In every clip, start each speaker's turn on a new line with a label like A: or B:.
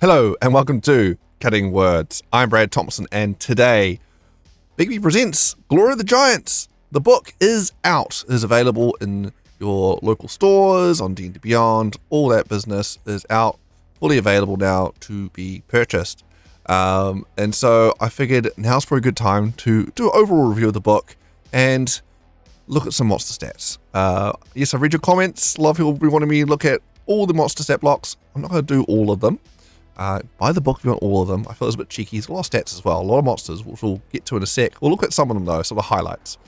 A: Hello and welcome to Cutting Words. I'm Brad Thompson and today Bigby Presents Glory of the Giants. The book is out. It is available in your local stores, on D&D Beyond. All that business is out, fully available now to be purchased. And so I figured now's probably a good time to do an overall review of the book and look at some monster stats. Yes, I've read your comments. A lot of people wanted me to look at all the monster stat blocks. I'm not going to do all of them. Buy the book if you want all of them. I feel it's a bit cheeky. There's a lot of stats as well, a lot of monsters, which we'll get to in a sec. We'll look at some of them though, some of the highlights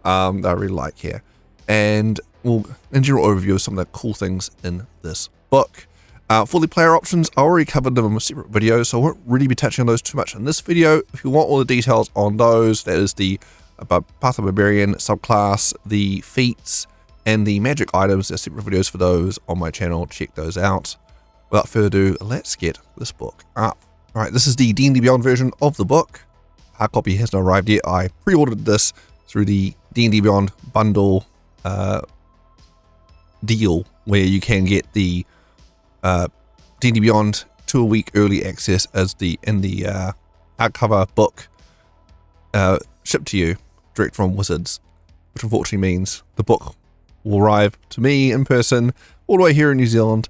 A: that I really like here. And we'll in general overview of some of the cool things in this book. For the player options, I already covered them in a separate video, so I won't really be touching on those too much in this video. If you want all the details on those, that is the Path of Barbarian subclass, the feats, and the magic items. There's separate videos for those on my channel. Check those out. Without further ado, let's get this book up. Alright, this is the D&D Beyond version of the book. Hard copy has not arrived yet. I pre-ordered this through the D&D Beyond bundle deal, where you can get the D&D Beyond 2-a-week early access as in the hardcover book shipped to you direct from Wizards, which unfortunately means the book will arrive to me in person all the way here in New Zealand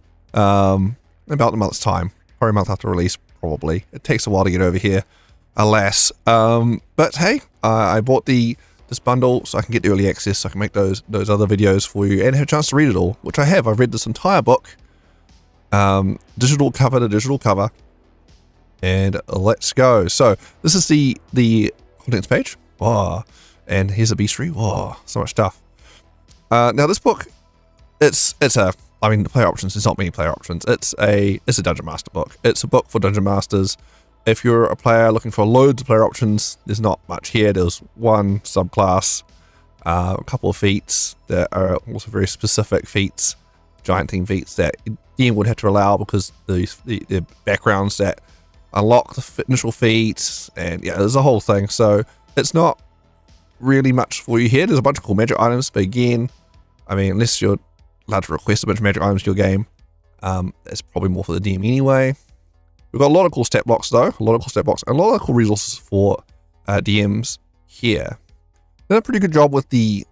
A: in about a month's time, probably a month after release. Probably it takes a while to get over here, alas. But hey, I bought this bundle so I can get the early access, so I can make those other videos for you and have a chance to read it all, which I have. I've read this entire book, digital cover to digital cover, and let's go. So this is the contents page. Oh, and here's a bestiary. Oh, so much stuff. Now this book, the player options, there's not many player options. It's a Dungeon Master book. It's a book for Dungeon Masters. If you're a player looking for loads of player options, there's not much here. There's one subclass, a couple of feats that are also very specific feats, giant theme feats that DM would have to allow because the backgrounds that unlock the initial feats, and yeah, there's a whole thing. So it's not really much for you here. There's a bunch of cool magic items, but again, I mean, unless you're allowed to request a bunch of magic items to your game, it's probably more for the DM anyway. We've got a lot of cool stat blocks though, and a lot of cool resources for DMs here. Done a pretty good job with the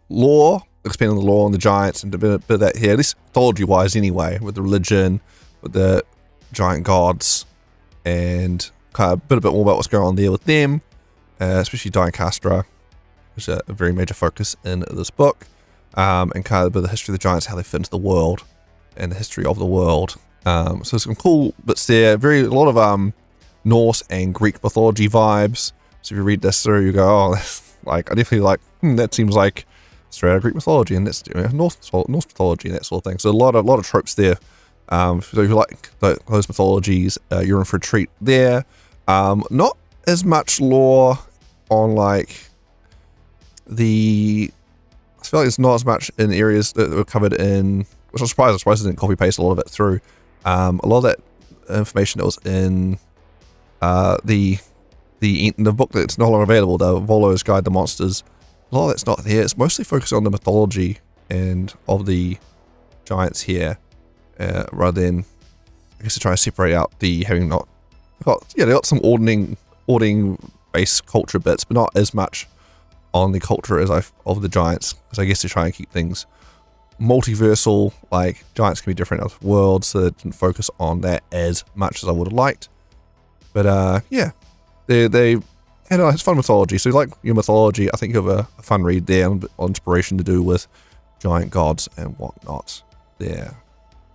A: lore, expanding the lore on the giants, and a bit of that here, at least mythology wise anyway, with the religion, with the giant gods, and kind of a bit more about what's going on there with them, especially Diacastra, which is a very major focus in this book. And kind of a bit of the history of the giants, how they fit into the world, and the history of the world. So some cool bits there. A lot of Norse and Greek mythology vibes. So if you read this through, you go, oh, like I definitely like. That seems like straight out of Greek mythology, and that's Norse mythology and that sort of thing. So a lot of tropes there. So if you like those mythologies, you're in for a treat there. Not as much lore on like the. I feel like it's not as much in areas that were covered in, which I'm surprised I didn't copy paste a lot of it through. A lot of that information that was in the book that's no longer available, the Volo's Guide to Monsters, a lot of that's not there. It's mostly focused on the mythology and of the giants here, rather than, I guess, to try to separate out the having not got, yeah, they got some ordering based culture bits, but not as much on the culture of the giants, because I guess to try and keep things multiversal, like giants can be different other worlds, so they didn't focus on that as much as I would have liked. But yeah, they had it's fun mythology. So if you like your mythology, I think you have a fun read there, and inspiration to do with giant gods and whatnot there.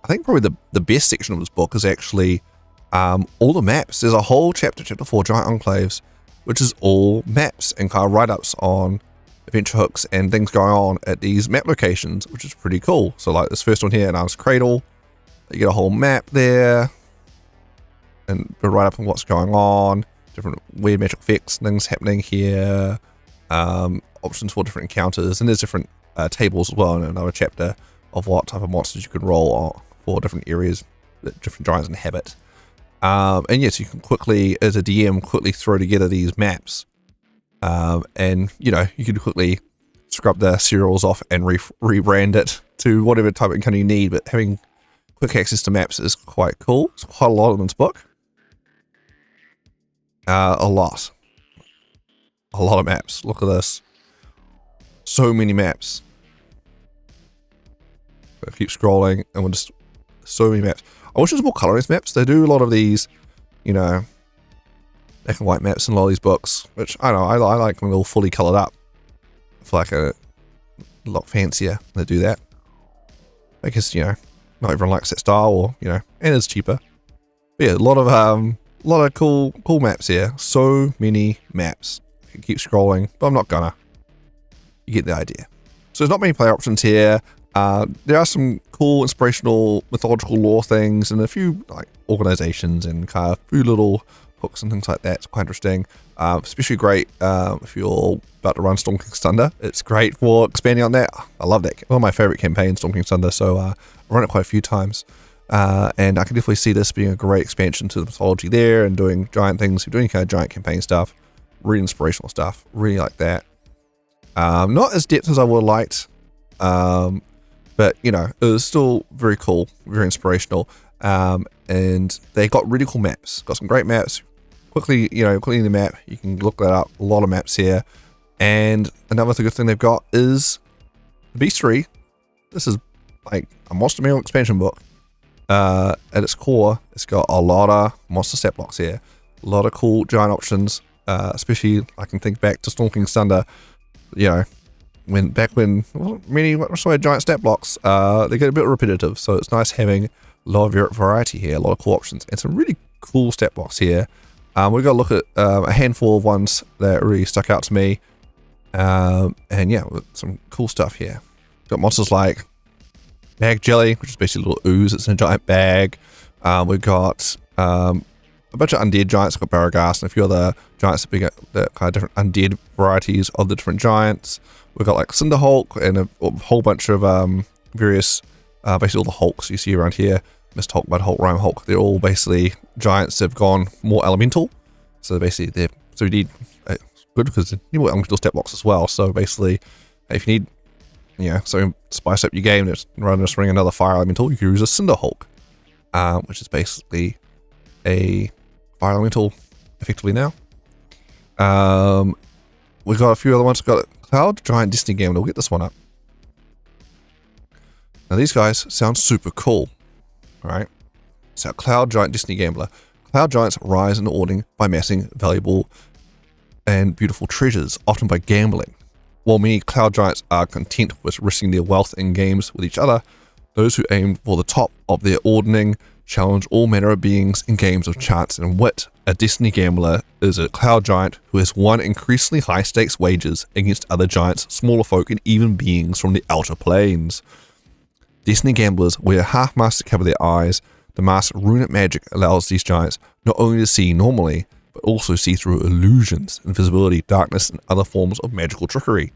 A: I think probably the best section of this book is actually all the maps. There's a whole chapter 4, Giant Enclaves, which is all maps and kind of write-ups on adventure hooks and things going on at these map locations, which is pretty cool. So like this first one here, Arm's Cradle, you get a whole map there, and a write-up on what's going on, different weird magic effects, things happening here, options for different encounters, and there's different tables as well in another chapter of what type of monsters you can roll for different areas that different giants inhabit. And yes, you can quickly, as a DM, quickly throw together these maps. And, you know, you can quickly scrub the serials off and rebrand it to whatever type of encounter you need. But having quick access to maps is quite cool. It's quite a lot in this book. A lot of maps. Look at this. So many maps. I keep scrolling and we're just so many maps. I wish there was more color in these maps. They do a lot of these, you know, black and white maps in a lot of these books, which I don't know, I like when they're all fully colored up. I feel like a lot fancier when they do that. I guess, you know, not everyone likes that style, or, you know, and it's cheaper. But yeah, a lot of cool maps here. So many maps. I can keep scrolling, but I'm not gonna. You get the idea. So there's not many player options here. There are some cool inspirational mythological lore things and a few like organizations and kind of a few little hooks and things like that. It's quite interesting. Especially great if you're about to run Storm King's Thunder. It's great for expanding on that. I love that. One of my favorite campaigns, Storm King's Thunder. So I've run it quite a few times. And I can definitely see this being a great expansion to the mythology there and doing giant things. You're doing kind of giant campaign stuff. Really inspirational stuff. Really like that. Not as depth as I would have liked. But, you know, it was still very cool, very inspirational. And they got really cool maps. Got some great maps. Quickly, you know, clicking the map, you can look that up. A lot of maps here. And another good thing they've got is the Bestiary. This is like a Monster Manual expansion book. At its core, it's got a lot of monster stat blocks here. A lot of cool giant options. Especially, I can think back to Storm King's Thunder. You know, when many giant stat blocks, they get a bit repetitive. So it's nice having a lot of variety here, a lot of cool options, and some really cool stat blocks here. We've got to look at a handful of ones that really stuck out to me. And yeah, some cool stuff here. Got monsters like Bag Jelly, which is basically a little ooze. It's in a giant bag. We've got a bunch of undead giants. We've got Baragast and a few other giants that kind of different undead varieties of the different giants. We've got like Cinder Hulk and a whole bunch of various, basically all the Hulks you see around here. Mist Hulk, Mud Hulk, Rime Hulk. They're all basically giants that have gone more elemental. So basically so you need, it's good because you need more elemental stat blocks as well. So basically, if you need, you know, something to spice up your game, rather than just ring another fire elemental, you can use a Cinder Hulk, which is basically a fire elemental effectively now. We've got a few other ones. We've got Cloud Giant Destiny Gambler. We'll get this one up. Now these guys sound super cool. Alright. So Cloud Giant Destiny Gambler. Cloud Giants rise in the ordering by amassing valuable and beautiful treasures, often by gambling. While many Cloud Giants are content with risking their wealth in games with each other, those who aim for the top of their ordering challenge all manner of beings in games of chance and wit. A Destiny Gambler is a Cloud Giant who has won increasingly high stakes wagers against other giants, smaller folk, and even beings from the outer planes. Destiny Gamblers wear half masks to cover their eyes. The mask's runic magic allows these giants not only to see normally, but also see through illusions, invisibility, darkness, and other forms of magical trickery.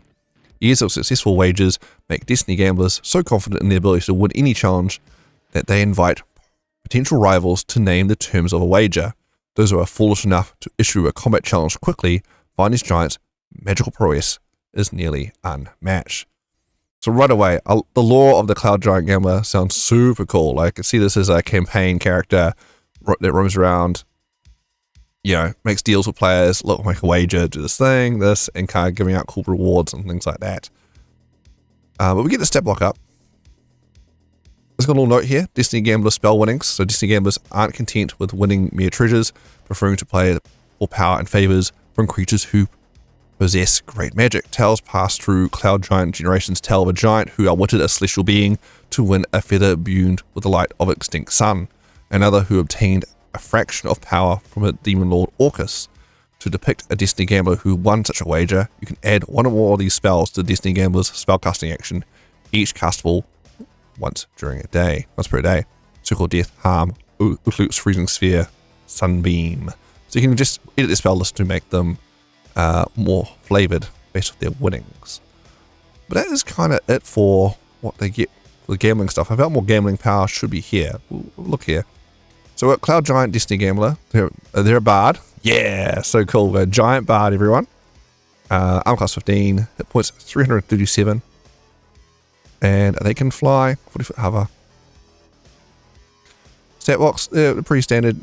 A: Years of successful wagers make Destiny Gamblers so confident in their ability to win any challenge that they invite potential rivals to name the terms of a wager. Those who are foolish enough to issue a combat challenge quickly find these giants' magical prowess is nearly unmatched. So right away, the lore of the Cloud Giant Gambler sounds super cool. Like, I can see this as a campaign character that roams around, you know, makes deals with players, look, make a wager, do this, and kind of giving out cool rewards and things like that. But we get the stat block up. There's got a little note here, Destiny Gambler spell winnings. So Destiny Gamblers aren't content with winning mere treasures, preferring to play for power and favors from creatures who possess great magic. Tales passed through Cloud Giant generations tell of a giant who outwitted a celestial being to win a feather imbued with the light of an extinct sun. Another who obtained a fraction of power from a demon lord Orcus. To depict a Destiny Gambler who won such a wager, you can add one or more of these spells to Destiny Gambler's spellcasting action, each castable once per day. Circle of Death, Harm, Utlute's Freezing Sphere, Sunbeam. So you can just edit the spell list to make them more flavored based off their winnings. But that is kind of it for what they get for the gambling stuff. I felt more gambling power should be here. We'll look here. So we're at Cloud Giant Destiny Gambler. They're a bard. Yeah, so cool. We're a giant bard, everyone. Armor class 15, hit points 337. And they can fly 40-foot hover. Stat blocks, they're pretty standard,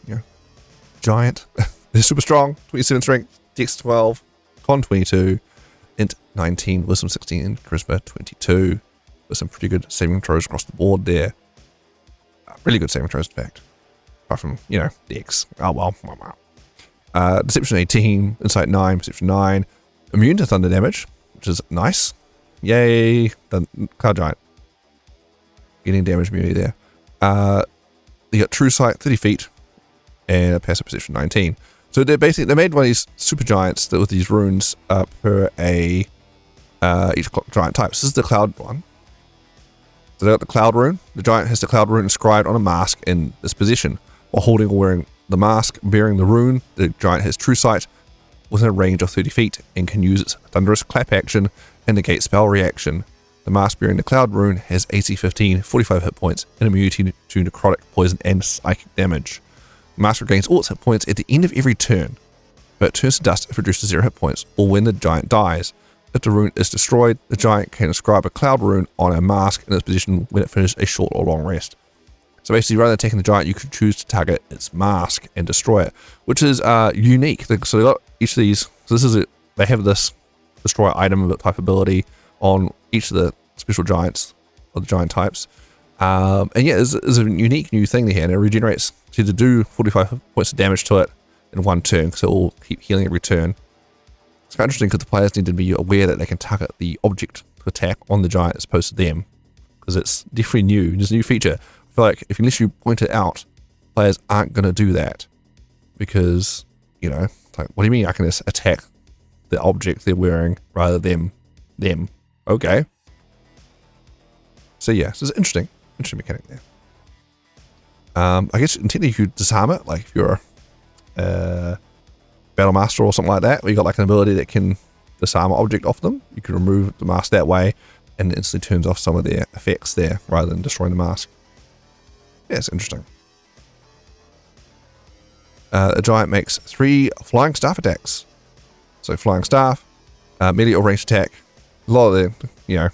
A: you know, giant. They're super strong, 27 strength, dex 12, con 22, int 19, wisdom 16, and charisma 22. With some pretty good saving throws across the board there. Really good saving throws, in fact. Apart from, you know, dex. Oh well. Deception 18, insight 9, perception 9. Immune to thunder damage, which is nice. Yay. Cloud Giant. Getting damage immunity there. You got True Sight, 30 feet, and a passive perception 19. So they made one of these super giants that with these runes per each giant type. So this is the cloud one. So they got the cloud rune. The giant has the cloud rune inscribed on a mask in this position. While holding or wearing the mask bearing the rune, the giant has True Sight within a range of 30 feet and can use its thunderous clap action and negate spell reaction. The mask bearing the cloud rune has AC 15, 45 hit points, and immunity to necrotic, poison, and psychic damage. The mask regains all its hit points at the end of every turn, but it turns to dust if it reduces 0 hit points, or when the giant dies. If the rune is destroyed, the giant can inscribe a cloud rune on a mask in its position when it finishes a short or long rest. So basically, rather than attacking the giant, you could choose to target its mask and destroy it, which is unique. So they got each of these. So this is it. They have this destroy item type ability on each of the special giants or the giant types. And yeah, it's a unique new thing here, and it regenerates to do 45 points of damage to it in one turn, because it will keep healing every turn. It's quite interesting because the players need to be aware that they can target the object to attack on the giant as opposed to them, because it's definitely new. It's a new feature. I feel like unless you point it out, players aren't going to do that, because, you know, like, what do you mean I can just attack the object they're wearing rather than them? Okay. So yeah, so it's interesting mechanic there. I guess technically you could disarm it, like if you're Battle Master or something like that, where you got like an ability that can disarm an object off them. You can remove the mask that way, and it instantly turns off some of their effects there, rather than destroying the mask. Yeah, it's interesting. A giant makes 3 flying staff attacks. So flying staff, melee or ranged attack. A lot of them, you know,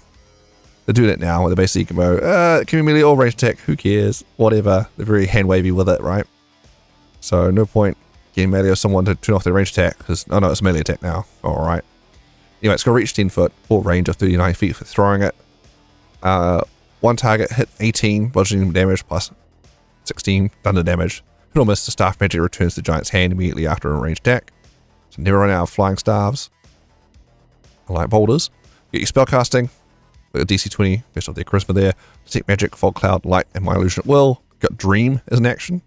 A: they're doing it now, where they basically can go, can be melee or ranged attack, who cares, whatever. They're very hand wavy with it, right? So no point getting melee or someone to turn off their ranged attack, because, oh no, it's a melee attack now. Alright. Anyway, it's got to reach 10 foot, or range of 39 feet for throwing it. One target hit 18 bludgeoning damage plus 16 thunder damage. Hit or miss, the staff magic returns to the giant's hand immediately after a ranged attack. So never run out of flying staves. Like boulders. Get your spellcasting. Got a DC 20 based off their charisma there. Detect magic, fog cloud, light, and my illusion at will. Got dream as an action.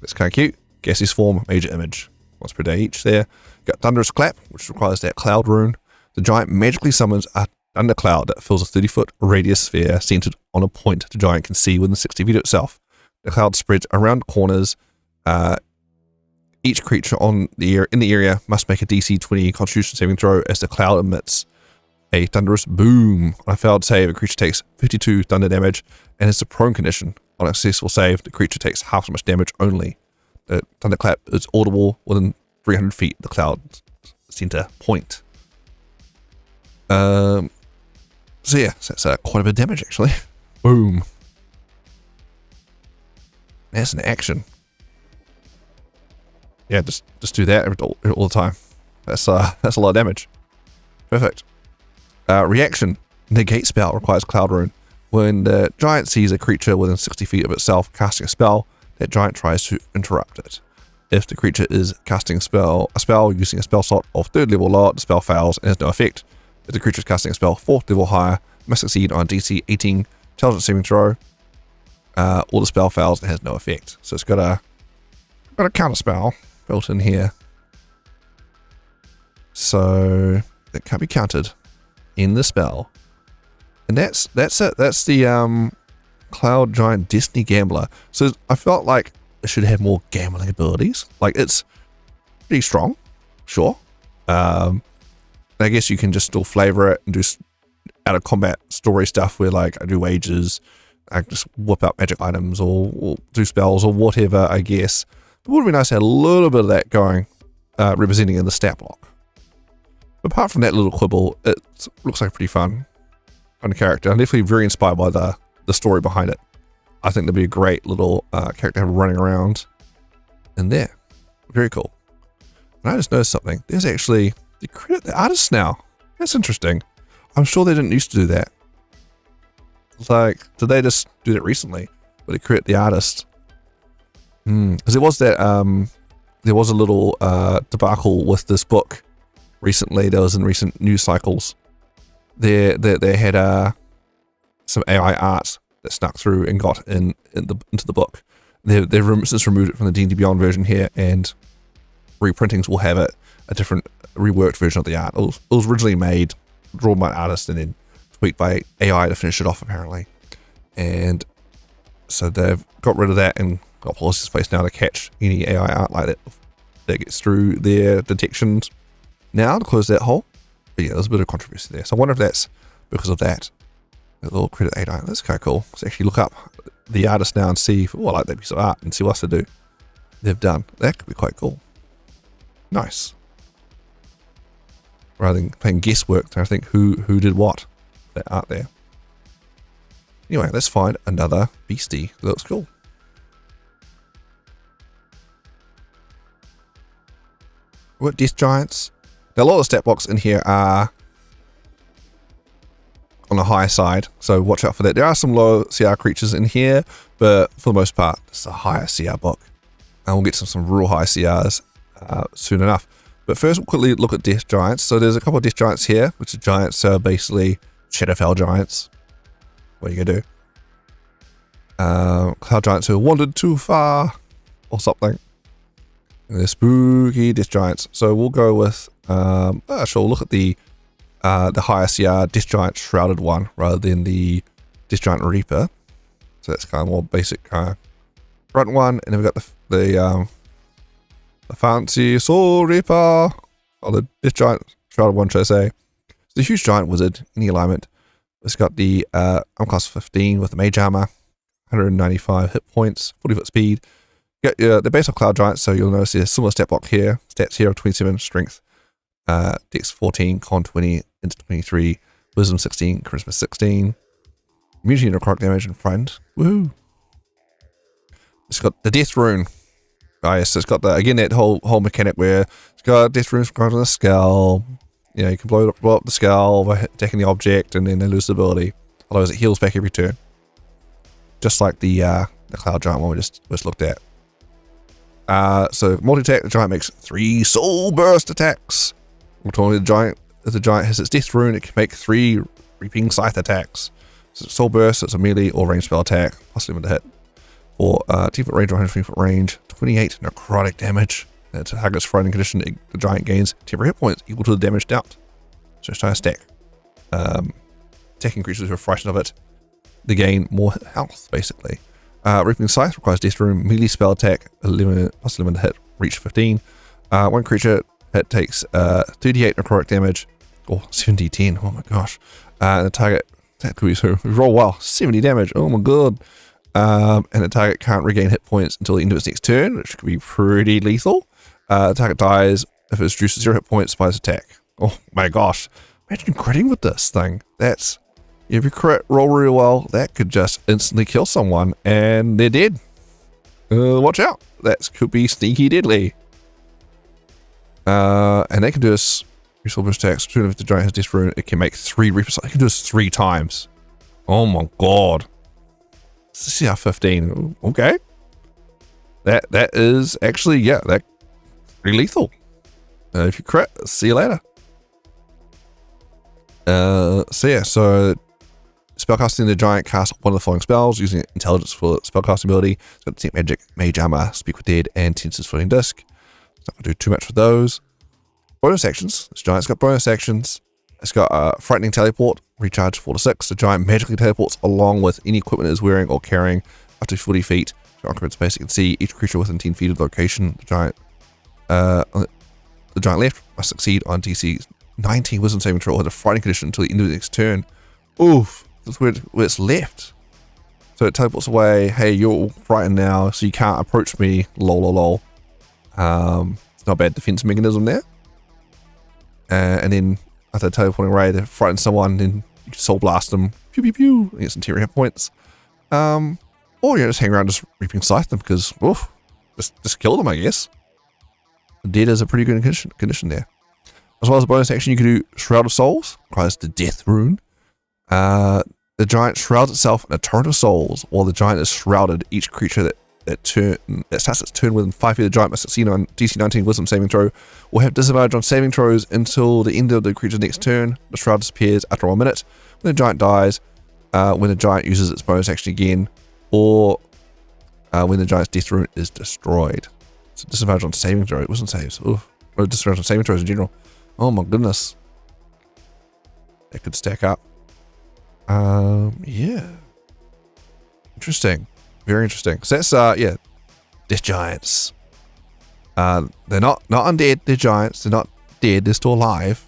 A: That's kind of cute. Gaseous form, major image. Once per day each there. Got thunderous clap, which requires that cloud rune. The giant magically summons a thunder cloud that fills a 30-foot radius sphere centered on a point the giant can see within 60 feet of itself. The cloud spreads around corners. Each creature in the area must make a DC 20 Constitution saving throw as the cloud emits a thunderous boom. On a failed save, a creature takes 52 thunder damage and is a prone condition. On a successful save, the creature takes half as much damage only. The thunderclap is audible within 300 feet of the cloud center point. So yeah, so that's quite a bit of damage actually. Boom. That's an action. Yeah, just do that all the time. That's a lot of damage. Perfect. Reaction. Negate spell requires cloud rune. When the giant sees a creature within 60 feet of itself casting a spell, that giant tries to interrupt it. If the creature is casting a spell using a spell slot of 3rd level lower, the spell fails and has no effect. If the creature is casting a spell 4th level higher, it must succeed on DC 18 intelligence saving throw, or the spell fails and has no effect. So it's got a counter spell built in here, so it can't be countered in the spell. And that's it. That's the Cloud Giant Destiny Gambler. So I felt like it should have more gambling abilities. Like, it's pretty strong, sure. I guess you can just still flavor it and do out of combat story stuff where, like, I do wages, I just whip out magic items or do spells or whatever, I guess. It would be nice to have a little bit of that going, representing in the stat block. But apart from that little quibble, it looks like a pretty fun character. I'm definitely very inspired by the story behind it. I think that'd be a great little character running around in there. Very cool. And I just noticed something. There's actually, they credit the artists now. That's interesting. I'm sure they didn't used to do that. Like, did they just do that recently? But they credit the artist. Because there was that, there was a little debacle with this book recently. That was in recent news cycles. They had some AI art that snuck through and got into the book. They've since removed it from the D&D Beyond version here, and reprintings will have a different reworked version of the art. It was originally made, drawn by an artist, and then tweaked by AI to finish it off, apparently. And so they've got rid of that and got policies in place now to catch any AI art like that gets through their detections now to close that hole. But yeah, there's a bit of controversy there. So I wonder if that's because of that. A little credit AI. That's kind of cool. Let's actually look up the artist now and see if I like that piece of art and see what else they've done. That could be quite cool. Nice. Rather than playing guesswork, I think who did what. That art there. Anyway, let's find another beastie that looks cool. What Death Giants? Now a lot of the stat blocks in here are on the higher side, so watch out for that. There are some low CR creatures in here, but for the most part, it's a higher CR block. And we'll get some real high CRs soon enough. But first, we'll quickly look at Death Giants. So there's a couple of Death Giants here, which are giants, basically Shadowfell giants. What are you gonna do? Cloud giants who wandered too far, or something. And they're spooky Death Giants. So we'll go with, sure, we'll look at the higher CR Death Giant Shrouded one rather than the Death Giant Reaper. So that's kind of more basic front one, and then we've got the fancy Soul Reaper, or the Death Giant Shrouded one, should I say. It's the huge giant wizard, any alignment. It's got the armor class 15 with the mage armor, 195 hit points, 40 foot speed. You got the base of Cloud Giants, so you'll notice there's a similar stat block here. Stats here of 27, strength, dex 14, con 20, int 23, wisdom 16, charisma 16. Immunity to necrotic damage in front. Woohoo! It's got the death rune. Oh yes, so it's got that whole mechanic where it's got death runes on the skull. You know, you can blow up the skull by attacking the object, and then they lose the ability. Otherwise, it heals back every turn. Just like the Cloud Giant one we just looked at. So multi-attack, the giant makes 3 soul burst attacks. Alternatively, if the giant has its death rune, it can make 3 reaping scythe attacks. So it's soul burst, so it's a melee or ranged spell attack, plus limited hit. Or 10 foot range or 120 foot range, 28 necrotic damage. And it targets frightened condition, the giant gains temporary hit points equal to the damage dealt. So it's trying to stack. Attacking creatures who are frightened of it, they gain more health, basically. Reaping Scythe requires Death Rune, melee spell attack, plus limited hit, reach 15. One creature hit takes 38 necrotic damage, or 70-10, oh my gosh. And the target, that could be so, roll well, 70 damage, oh my god. And the target can't regain hit points until the end of its next turn, which could be pretty lethal. The target dies if it's reduced to 0 hit points by its attack. Oh my gosh, imagine critting with this thing. That's, if you crit roll really well, that could just instantly kill someone and they're dead. Watch out, that could be sneaky deadly. And they can do this resource burst attacks. If the giant has Death Rune, it can make 3 Reapers. It can do this 3 times. Oh my god. CR 15. Okay. That is actually, yeah, that pretty lethal. If you crit, see you later. So spellcasting, the giant casts one of the following spells using intelligence for spellcasting ability. It's got Detect Magic, Mage Armor, Speak with Dead, and Tensor's Floating Disc. It's not going to do too much for those. Bonus actions. This giant's got bonus actions. It's got Frightening Teleport, recharge 4 to 6. The giant magically teleports along with any equipment it is wearing or carrying up to 40 feet. To occupy space, you can see each creature within 10 feet of the location. The giant left must succeed on DC 19 Wisdom saving throw with a frightening condition until the end of the next turn. Oof, that's where it's left. So it teleports away. Hey, you're frightened now, so you can't approach me. Lol, lol, lol. It's not a bad defense mechanism there. And then after teleporting away to frighten someone, then you can soul blast them. Pew pew pew. And get some temporary hit points. Or, just hang around just reaping scythe them because, oof, just kill them, I guess. Dead is a pretty good condition there. As well as a bonus action, you can do Shroud of Souls, requires the Death Rune. The giant shrouds itself in a torrent of souls, while the giant is shrouded. Each creature that starts its turn within 5 feet of the giant must succeed on DC 19 Wisdom saving throw, will have disadvantage on saving throws until the end of the creature's next turn. The shroud disappears after 1 minute. When the giant dies, when the giant uses its bonus action again, or when the giant's Death Rune is destroyed. So disadvantage on saving throws, it wasn't saves. Oof. Or disadvantage on saving throws in general. Oh my goodness. That could stack up. Yeah. Interesting. Very interesting. So that's, Death Giants. They're not undead, they're giants. They're not dead, they're still alive.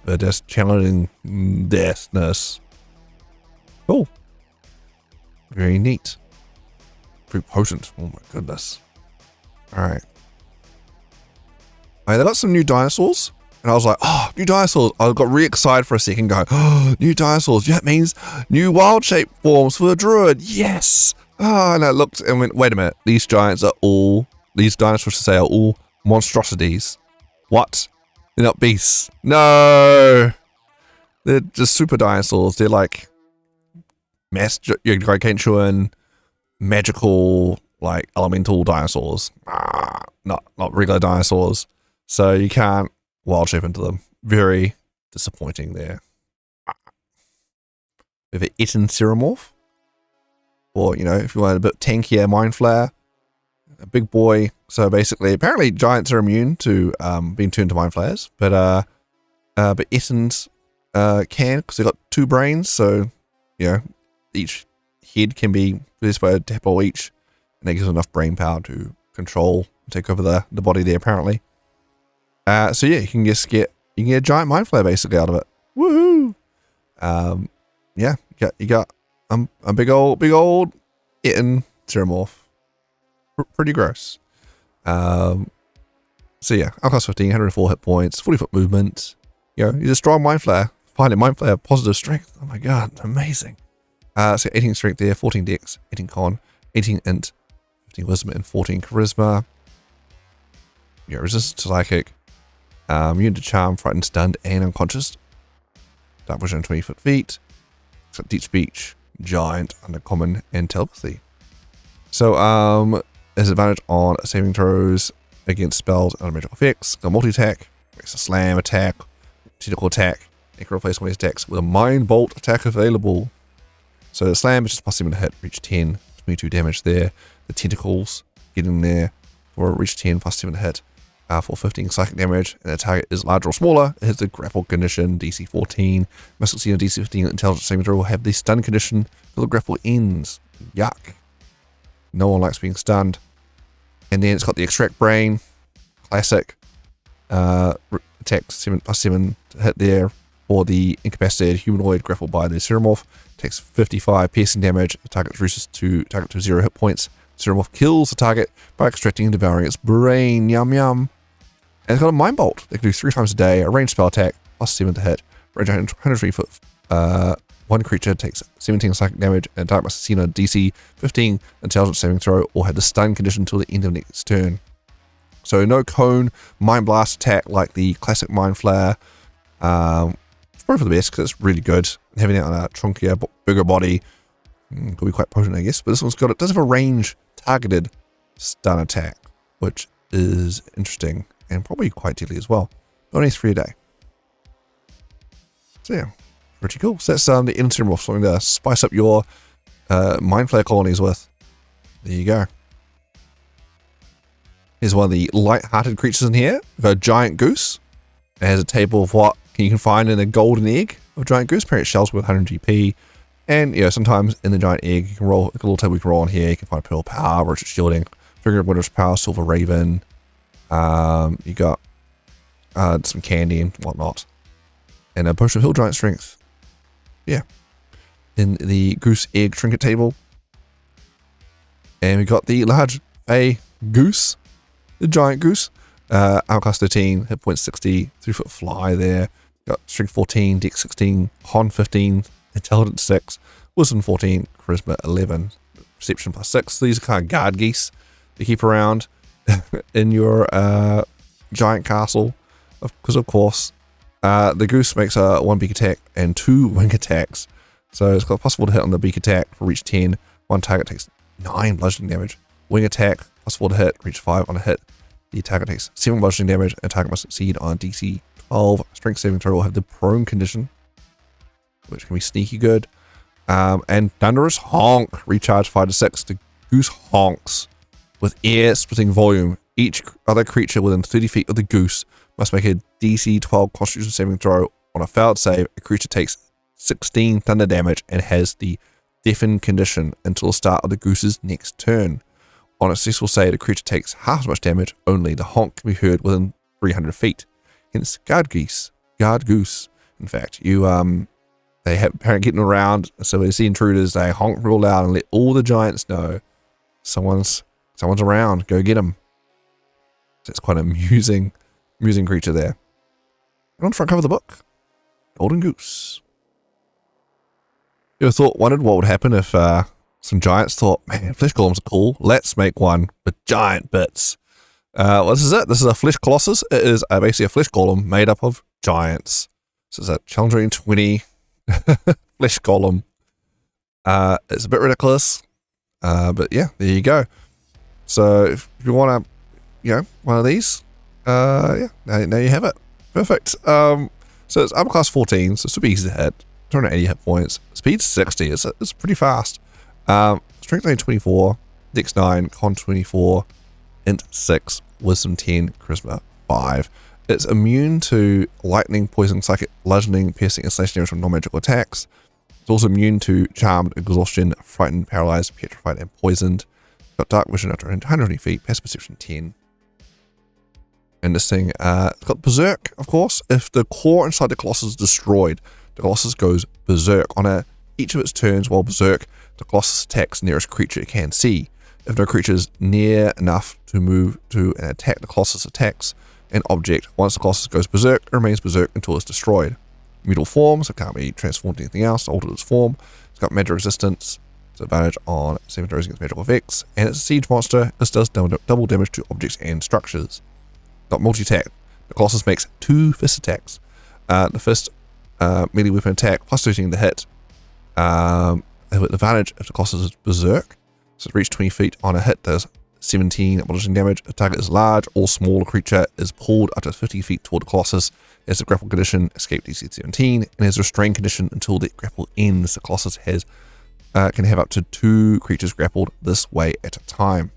A: They're just channeling deathness. Cool. Very neat. Very potent. Oh my goodness. Alright. Alright, they got some new dinosaurs. And I was like, oh, new dinosaurs. I got really excited for a second going, oh, new dinosaurs. Yeah, it means new wild shape forms for the druid. Yes. Oh, and I looked and went, wait a minute. These dinosaurs are all monstrosities. What? They're not beasts. No. They're just super dinosaurs. They're like gargantuan, magical, like elemental dinosaurs. Not regular dinosaurs. So you can't wild shape into them. Very disappointing there. We have an Etten Ceremorph. Or, if you want a bit tankier Mind Flayer. A big boy. So basically, apparently giants are immune to being turned to Mind Flayers. But Ettens can, because they've got 2 brains. So, each head can be possessed by a tadpole each. And that gives enough brain power to control and take over the body there, apparently. So yeah, you can get a giant Mind Flayer basically out of it. Woohoo! Yeah, you got a big old Etten Ceremorph. Pretty gross. So yeah, outcast 15, 104 hit points, 40-foot movement. He's a strong Mind Flayer. Finally, Mind Flayer, positive strength. Oh my god, amazing. So 18 strength there, 14 dex, 18 con, 18 int, 15 wisdom, and 14 charisma. Resistance to psychic. Immune to charm, frightened, stunned, and unconscious. Dark vision, 20 feet. Deep speech, giant, undercommon, and telepathy. So, there's advantage on saving throws against spells and magical effects. Got multi-attack, makes a slam attack, tentacle attack. It can replace one of these attacks with a mind bolt attack available. So the slam is just +7 to hit, reach 10, 22 damage there. The tentacles get in there for reach 10, +7 to hit. For 15 psychic damage, and the target is larger or smaller. It has the grapple condition, DC 14. Must succeed on DC 15 intelligence saving throw will have the stun condition till the grapple ends. Yuck. No one likes being stunned. And then it's got the extract brain, classic. Attack +7 to hit there for the incapacitated humanoid grappled by the Ceremorph. Takes 55 piercing damage. The target reduces target to 0 hit points. Ceremorph kills the target by extracting and devouring its brain. Yum yum. And it's got a Mind Bolt. They can do 3 times a day. A ranged spell attack, +7 to hit. Range 103 foot. One creature takes 17 psychic damage, and target must succeed on DC 15 intelligence saving throw, or have the stun condition until the end of next turn. So no cone, Mind Blast attack like the classic Mind Flayer. It's probably for the best because it's really good. Having it on a chunkier, bigger body could be quite potent, I guess. But this one's got, it does have a range targeted stun attack, which is interesting and probably quite deadly as well. Only 3 a day. So yeah, pretty cool. So that's the Etten Ceremorph, something to spice up your Mind Flayer colonies with. There you go. Here's one of the light-hearted creatures in here. We've got a giant goose. It has a table of what you can find in a golden egg of a giant goose. Apparently it shells with 100 GP. And sometimes in the giant egg, you can roll like a little table you can roll on here. You can find Pearl Power, Roach Shielding, Figure of Winter's Power, Silver Raven. You got some candy and whatnot. And a Potion of Hill Giant Strength. Yeah. Then the Goose Egg Trinket Table. And we got the large goose. The giant goose. Outcast 13, hit point 60, 3-foot fly there. Got Strength 14, Dex 16, Con 15, Intelligence 6, Wisdom 14, Charisma 11. perception +6. These are kind of guard geese to keep around in your giant castle, because of course the goose makes a 1 beak attack and 2 wing attacks, so it's got possible to hit on the beak attack for reach 10. One target takes 9 bludgeoning damage. Wing attack possible to hit, reach 5 on a hit. The target takes 7 bludgeoning damage, and target must succeed on DC 12 strength saving throw or have the prone condition, which can be sneaky good. And Thunderous Honk, recharge 5 to 6. The goose honks with air-splitting volume. Each other creature within 30 feet of the goose must make a DC 12 Constitution saving throw. On a failed save, a creature takes 16 thunder damage and has the deafen condition until the start of the goose's next turn. On a successful save, the creature takes half as much damage, only the honk can be heard within 300 feet. Hence, guard goose. In fact, they have apparently getting around, so they see intruders, they honk real loud and let all the giants know someone's around. Go get them. So it's quite an amusing creature there. And on the front cover of the book, Golden Goose. You ever wondered what would happen if some giants thought, man, flesh golems are cool, let's make one with giant bits. Well, this is it. This is a flesh colossus. It is basically a flesh golem made up of giants. So it's a Challenge 20 flesh golem. It's a bit ridiculous, but yeah, there you go. So if you want one of these, yeah, now you have it. Perfect. So it's armor class 14, so it's super easy to hit. 280 hit points. Speed 60. It's pretty fast. Strength 24, Dex 9, Con 24, Int 6, Wisdom 10, Charisma 5. It's immune to lightning, poison, psychic, bludgeoning, piercing, and slashing damage from non-magical attacks. It's also immune to charmed, exhaustion, frightened, paralyzed, petrified, and poisoned. It's got dark vision up to 120 feet, passive perception 10. And this thing, it's got Berserk, of course. If the core inside the Colossus is destroyed, the Colossus goes Berserk. On each of its turns while Berserk, the Colossus attacks the nearest creature it can see. If no creature is near enough to move to and attack, the Colossus attacks an object. Once the Colossus goes Berserk, it remains Berserk until it's destroyed. Mutal form, so it can't be transformed into anything else to alter its form. It's got magic resistance, it's advantage on saving throws against magical effects, and it's a siege monster. This does double damage to objects and structures. Got multi-attack. The Colossus makes 2 fist attacks. The first melee weapon attack plus 13 to hit. With advantage if the Colossus is Berserk. So it reaches 20 feet on a hit, does 17 bludgeoning damage. A target is large or smaller creature is pulled up to 50 feet toward the Colossus. Has a grapple condition, escape DC 17, and has a restrain condition until the grapple ends. The Colossus can have up to 2 creatures grappled this way at a time.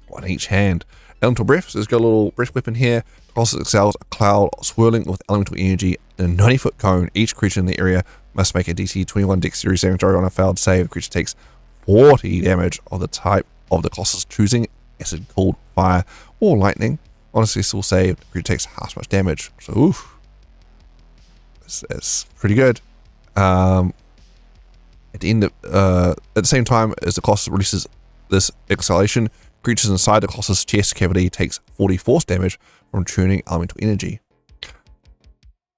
A: One in each hand. Elemental breath, so it's got a little breath weapon here. The Colossus excels a cloud swirling with elemental energy in a 90-foot cone. Each creature in the area must make a DC 21 dexterity saving throw. On a failed save, the creature takes 40 damage of the type of the Colossus choosing, acid, cold, fire, or lightning. On a successful save, the creature takes half as much damage. So, oof. It's pretty good. At the same time as the Colossus releases this exhalation, creatures inside the Colossus chest cavity takes 40 force damage from churning elemental energy.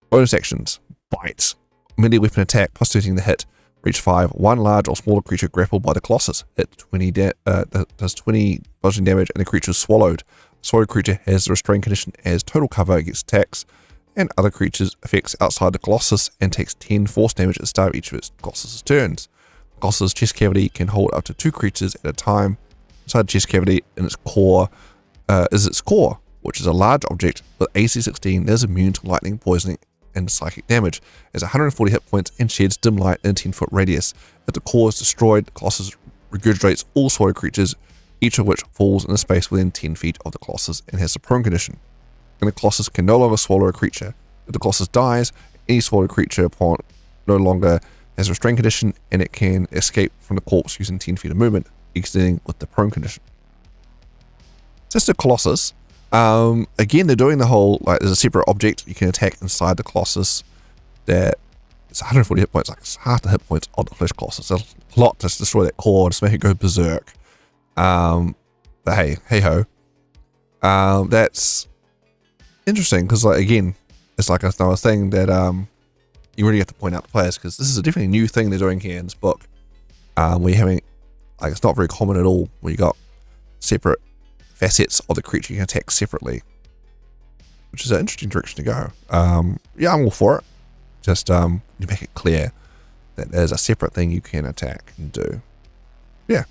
A: Bonus actions. Bite. Melee weapon attack plus 13 to hit. Reach 5. One large or smaller creature grappled by the Colossus. Hit 20 does 20 bludgeoning damage and the creature is swallowed. Swallowed creature has the restrain condition as total cover against attacks and other creatures effects outside the Colossus and takes 10 force damage at the start of each of its Colossus turns. The Colossus chest cavity can hold up to 2 creatures at a time. Inside the chest cavity in its core is its core, which is a large object with AC 16 that is immune to lightning, poisoning, and psychic damage. It has 140 hit points and sheds dim light in a 10-foot radius. If the core is destroyed, the Colossus regurgitates all swallowed creatures, each of which falls in a space within 10 feet of the Colossus and has a prone condition. And the Colossus can no longer swallow a creature. If the Colossus dies, any swallowed creature upon no longer has a restraint condition and it can escape from the corpse using 10 feet of movement, exiting with the prone condition. So that's the Colossus. Again, they're doing the whole, like, there's a separate object you can attack inside the Colossus that it's 140 hit points, like it's half the hit points of the flesh Colossus. There's a lot to destroy that core, just make it go berserk. But hey ho. That's interesting because, like, again, it's like another thing that you really have to point out to players, because this is a definitely new thing they're doing here in this book. Where you're having Like, it's not very common at all where you got separate facets of the creature you can attack separately, which is an interesting direction to go. Yeah, I'm all for it. Just you make it clear that there's a separate thing you can attack and do. Yeah,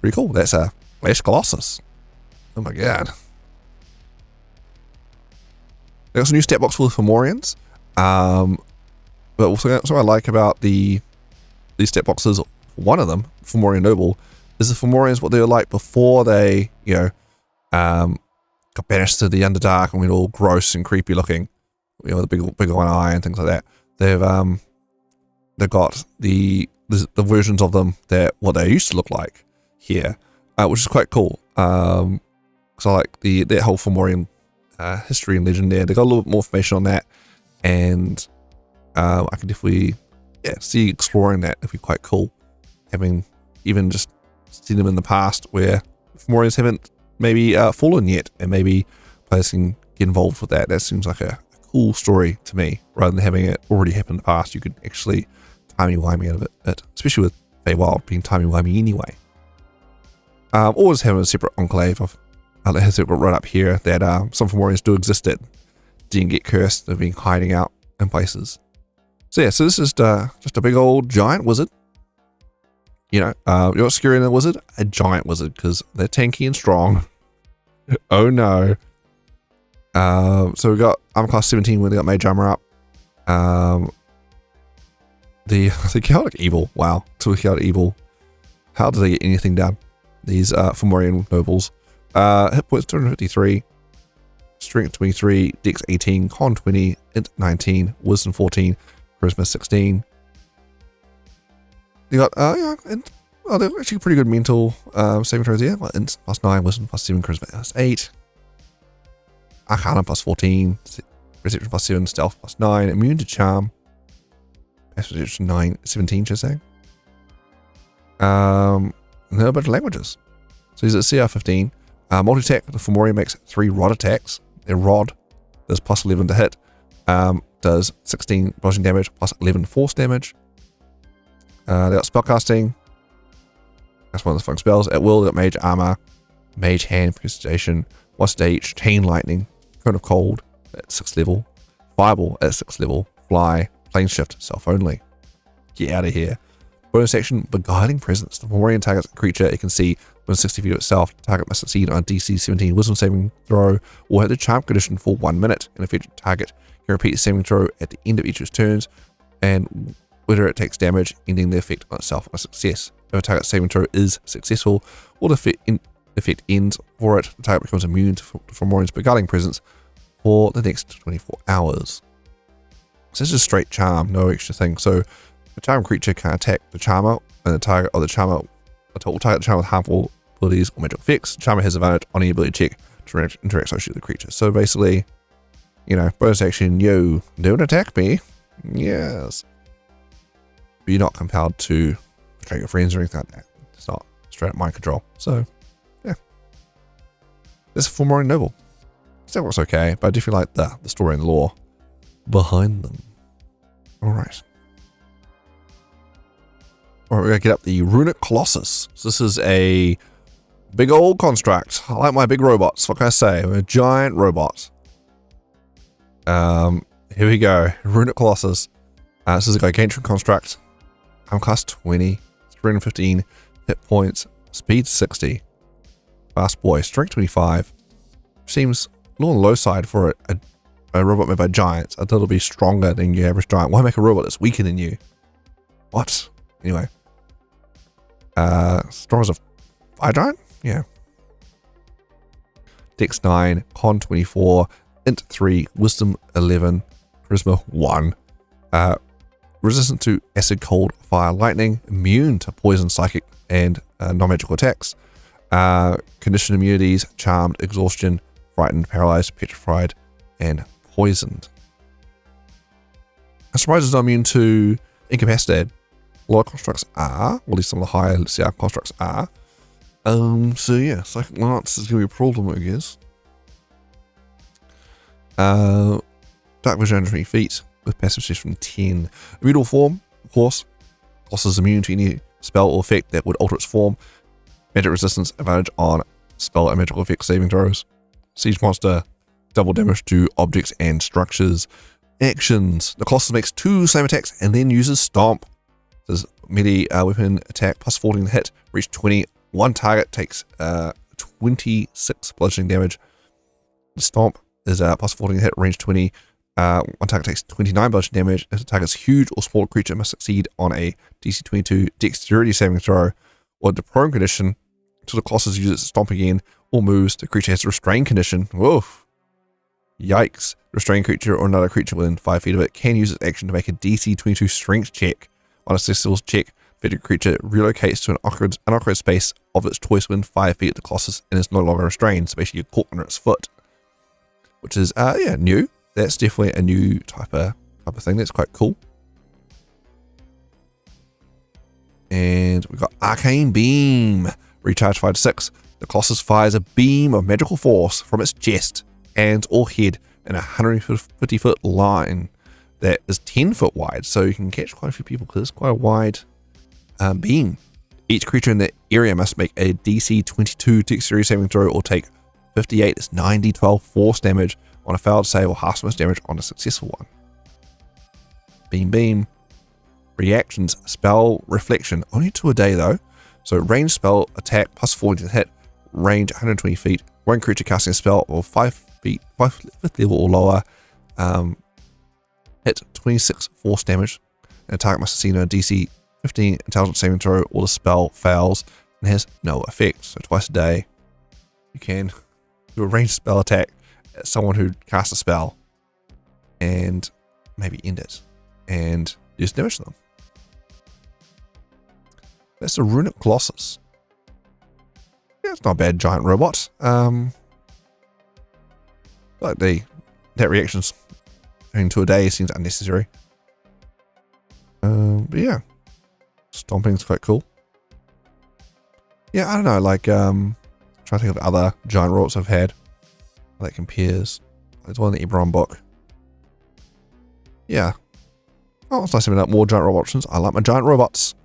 A: pretty cool. That's a Flash Colossus. Oh my god. There's a new stat box for the Fomorians. But also I like about these stat boxes, one of them, Fomorian Noble, is the Fomorians what they were like before they, got banished to the Underdark and went all gross and creepy looking, the big one eye and things like that. They've got the versions of them that what they used to look like here, which is quite cool. So I like that whole Fomorian history and legend there. They got a little bit more information on that, and I can definitely see exploring that. It'd be quite cool, having even just seen them in the past where Fomorians haven't maybe fallen yet, and maybe players can get involved with that. That seems like a cool story to me, rather than having it already happen in the past. You could actually timey-wimey out of it, especially with Feywild being timey-wimey anyway. Always having a separate enclave of has it right up here that some Fomorians do exist that didn't get cursed. They've been hiding out in places. So yeah, so this is just a big old giant wizard. You know what's scary in a wizard? A giant wizard, because they're tanky and strong. Oh no. So we got armor class 17 where they got mage armor up. The chaotic evil. Wow, to a chaotic evil. How do they get anything done? These Fomorian nobles. Hit points 253, strength 23, dex 18, con 20, int 19, wisdom 14, charisma 16. They got they're actually pretty good mental saving throws here. Well, int plus 9, wisdom plus 7, charisma plus 8, arcana plus 14, perception plus 7, stealth plus 9, immune to charm, perception 17 should I say. And then a bunch of languages. So he's at CR 15. Multi-attack, the Fomorian makes 3 rod attacks. Their rod does plus 11 to hit, does 16 bludgeoning damage, plus 11 force damage. They got spellcasting. That's one of the fun spells. At will, they got mage armor, mage hand, precipitation, one stage, chain lightning, cone of cold at 6th level, fireball at 6th level, fly, plane shift, self only. Get out of here. Bonus action, Beguiling Presence. The Fomorian targets a creature it can see within 60 feet of itself. The target must succeed on a DC 17 wisdom saving throw or hit the charm condition for 1 minute. An affected target can repeat the saving throw at the end of each of its turns, and whether it takes damage, ending the effect on itself on a success. If a target saving throw is successful, or the effect ends for it, the target becomes immune to Fomorian's Beguiling Presence for the next 24 hours. So this is straight charm, no extra thing. So the charm creature can attack the charmer, and the target of the charmer will target the charmer with harmful abilities or magical effects. The charmer has advantage on any ability check to interact socially with the creature. So basically, bonus action, yo, don't attack me. Yes. But you're not compelled to betray your friends or anything like that. It's not straight up mind control. So, yeah. This is Fomorian Noble. Still looks okay, but I do feel like the story and the lore behind them. Alright. Alright, we're going to get up the Runic Colossus. So this is a big old construct. I like my big robots. What can I say? I'm a giant robot. Here we go. Runic Colossus. This is a gargantuan construct. I'm class 20, 315 hit points, speed 60. Fast boy, strength 25. Seems a little on the low side for a robot made by giants. I thought it'll be stronger than your average giant. Why make a robot that's weaker than you? What? Anyway. Strong as a fire giant? Yeah. Dex 9, con 24, int 3, wisdom 11, charisma 1. Resistant to acid, cold, fire, lightning, immune to poison, psychic, and non-magical attacks. Conditioned immunities, charmed, exhaustion, frightened, paralyzed, petrified, and poisoned. I'm surprised it's not immune to incapacitated. A lot of constructs are, or at least some of the higher CR constructs are. So yeah, psychic lance is going to be a problem, I guess. Dark vision 120 feet with passive shift from 10. Immutable form, of course. Colossus is immune to any spell or effect that would alter its form. magic resistance advantage on spell and magical effect saving throws. Siege monster, double damage to objects and structures. Actions. The Colossus makes 2 slam attacks and then uses Stomp. This melee weapon attack plus 14 to hit, reach 20. One target takes 26 bludgeoning damage. The Stomp is plus 14 to hit, range 20. One target takes 29 bludgeoning damage. If the target's huge or small creature must succeed on a DC 22 dexterity saving throw or the prone condition until the Colossus uses Stomp again or moves. The creature has a restrained condition. Whoa. Yikes. Restrained creature or another creature within 5 feet of it can use its action to make a DC 22 strength check. On a successful check, the creature relocates to an unoccupied space of its choice within 5 feet of the Colossus and is no longer restrained. So basically you're caught under its foot. Which is, new. That's definitely a new type of thing. That's quite cool. And we've got Arcane Beam. Recharge 5 to 6. The Colossus fires a beam of magical force from its chest, hands, or head in a 150 foot line that is 10 foot wide. So you can catch quite a few people because it's quite a wide beam. Each creature in the area must make a DC 22 dexterity saving throw or take 58 is 9d12 force damage on a failed save or half as much damage on a successful one. Beam. Reactions. Spell Reflection. Only 2 a day though. So range spell attack plus 40 to hit. Range 120 feet. One creature casting a spell or 5th level or lower. Hit 26 force damage. And a target must succeed on a DC 15 intelligence saving throw or the spell fails and has no effect. So twice a day you can do a ranged spell attack at someone who casts a spell and maybe end it and use damage to them. That's a Runic Colossus. Yeah, it's not a bad giant robot. But that reaction's into a day seems unnecessary. But yeah, Stomping's quite cool. Yeah, I don't know, like trying to think of other giant robots I've had that compares. There's one in the Ebron book. Yeah. Oh, it's nice having up more giant robot options. I like my giant robots.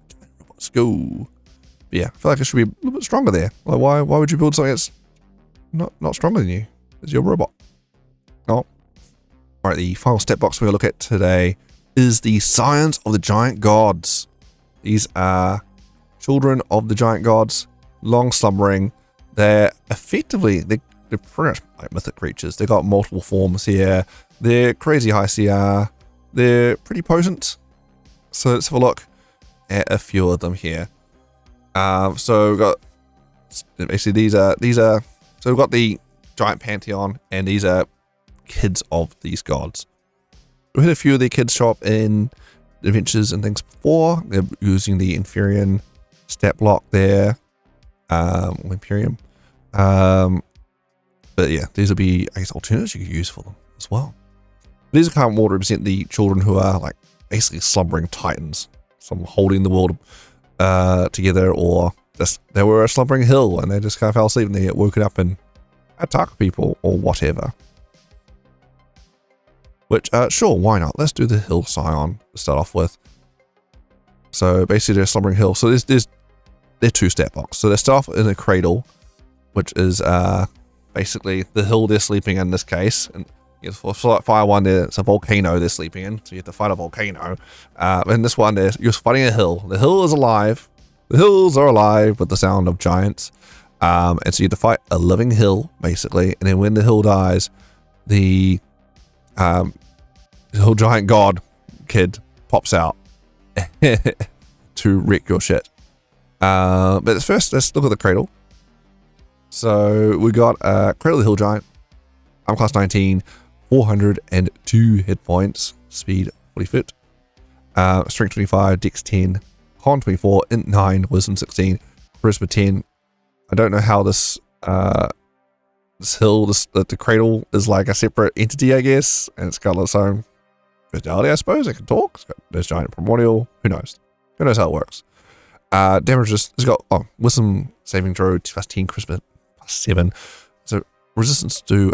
A: Let's go. But yeah, I feel like it should be a little bit stronger there. Like why would you build something that's not stronger than you? It's your robot. Oh. Alright, the final stat box we're going to look at today is the Scions of the Giant Gods. These are children of the giant gods, long slumbering. They're effectively, they're pretty much like mythic creatures. They've got multiple forms here. They're crazy high CR. They're pretty potent. So let's have a look at a few of them here. So we've got, basically these are, so we've got the giant pantheon and these are kids of these gods. We've had a few of their kids show up in adventures and things before. They're using the Inferion stat block there. Imperium. But yeah, these will be, I guess, alternatives you could use for them as well. These are kind of more to represent the children who are like basically slumbering titans. Some holding the world together, or just they were a slumbering hill and they just kind of fell asleep and they get woken up and attack people or whatever. Which, sure, why not? Let's do the Hill Scion to start off with. So basically they're slumbering hill. So they're 2 stat box. So they start off in a cradle, which is basically the hill they're sleeping in this case. And for fire one, it's a volcano they're sleeping in. So you have to fight a volcano. In this one, you're fighting a hill. The hill is alive. The hills are alive with the sound of giants. And so you have to fight a living hill, basically. And then when the hill dies, the whole giant god kid pops out to wreck your shit. But first, let's look at the cradle. So we got Cradle of the Hill Giant. I'm class 19, 402 hit points, speed 40 foot, strength 25, dex 10, con 24, int 9, wisdom 16, charisma 10. I don't know how this hill, the cradle is like a separate entity, I guess, and it's got its own personality, I suppose. It can talk. It's got this giant primordial. Who knows? Who knows how it works? Damage it's got wisdom saving throw plus 10, charisma plus 7. So resistance to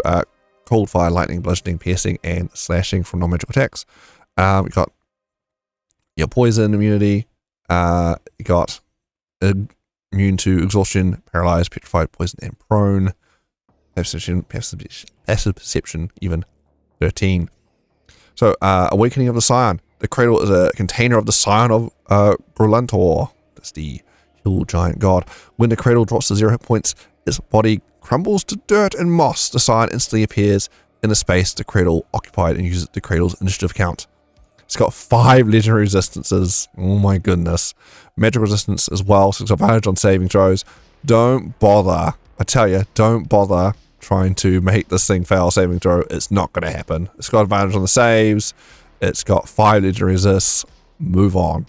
A: cold, fire, lightning, bludgeoning, piercing, and slashing from non-magical attacks. We got your poison immunity. You got immune to exhaustion, paralyzed, petrified, poison, and prone. Passive perception, even 13. So, Awakening of the Scion. The cradle is a container of the Scion of Grollantor. That's the hill giant god. When the cradle drops to 0 hit points, its body crumbles to dirt and moss. The Scion instantly appears in the space the cradle occupied and uses the cradle's initiative count. It's got 5 legendary resistances. Oh my goodness. Magic resistance as well, so it's got advantage on saving throws. Don't bother. I tell you, don't bother trying to make this thing fail saving throw. It's not going to happen. It's got advantage on the saves. It's got 5 legendary resists. Move on.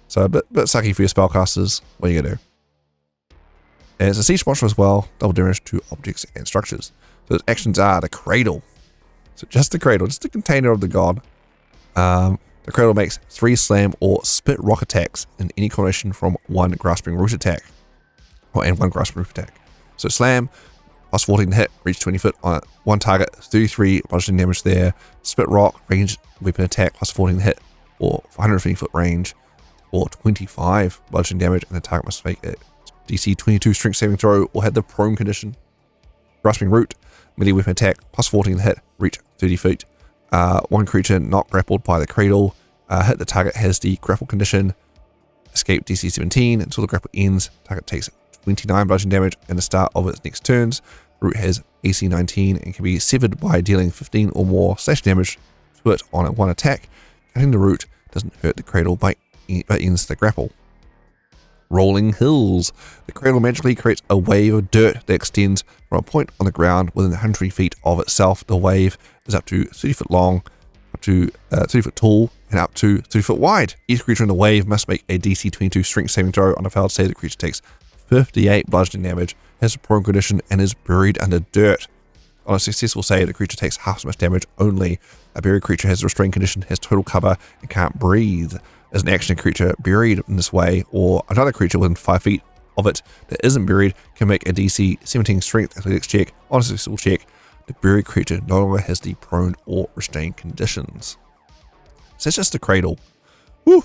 A: So a bit sucky for your spellcasters. What are you going to do? And it's a siege monster as well. Double damage to objects and structures. So its actions are the cradle. So just the cradle. Just the container of the god. The cradle makes 3 slam or spit rock attacks in any combination from 1 grasping root attack. And 1 grasping root attack. So slam, plus 14 to hit, reach 20 foot on one target, 33 bludgeoning damage there. Spit rock, ranged weapon attack, plus 14 to hit, or 120 foot range, or 25 bludgeoning damage, and the target must make a DC 22 strength saving throw or have the prone condition. Grasping root, melee weapon attack, plus 14 to hit, reach 30 feet. One creature not grappled by the cradle, hit the target has the grapple condition, escape DC 17 until the grapple ends. Target takes 29 bludgeoning damage and the start of its next turns. Root has AC 19 and can be severed by dealing 15 or more slash damage to it on one attack. Cutting the root doesn't hurt the cradle but ends the grapple. Rolling hills. The cradle magically creates a wave of dirt that extends from a point on the ground within 100 feet of itself. The wave is up to 30 foot long, up to 30 foot tall, and up to 30 foot wide. Each creature in the wave must make a DC 22 strength saving throw. On a failed save, the creature takes 58 bludgeoning damage, has a prone condition, and is buried under dirt. On a successful save, the creature takes half as much damage only. A buried creature has a restrained condition, has total cover, and can't breathe. As an action, creature buried in this way, or another creature within 5 feet of it that isn't buried, can make a DC 17 strength athletics check. On a successful check, the buried creature no longer has the prone or restrained conditions. So that's just the cradle. Woo!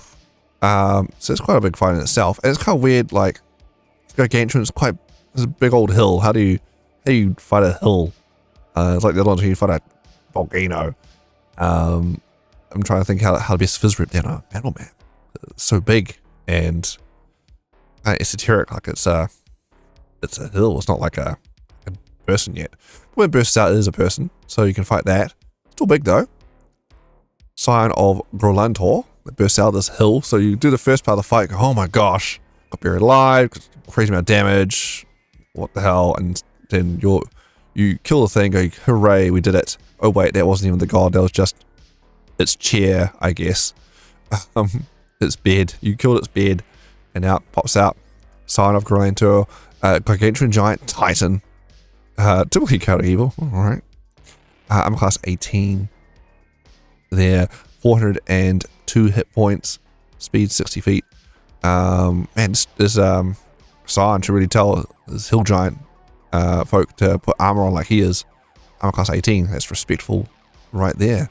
A: So it's quite a big fight in itself. And it's kind of weird, like, Gargantuan is it's a big old hill. How do you fight a hill? It's like the other ones you fight a volcano. I'm trying to think how to best fizz rip down a battle map. It's so big and esoteric, like it's a hill. It's not like a person yet. When it bursts out, it is a person, so you can fight that. Still big though. Scion of Grollantor that bursts out of this hill. So you do the first part of the fight. Go, oh my gosh, got buried alive. Crazy amount of damage. What the hell? And then you kill the thing. Go, hooray, we did it. Oh wait, that wasn't even the god. That was just its chair, I guess. Its bed. You killed its bed, and out pops out Scion of Grollantor, Gargantuan Giant Titan. Typically counter evil. All right. I'm class 18. There, 402 hit points, speed 60 feet. Man, this Scion should really tell this hill giant folk to put armor on like he is. Armor class 18. That's respectful, right there.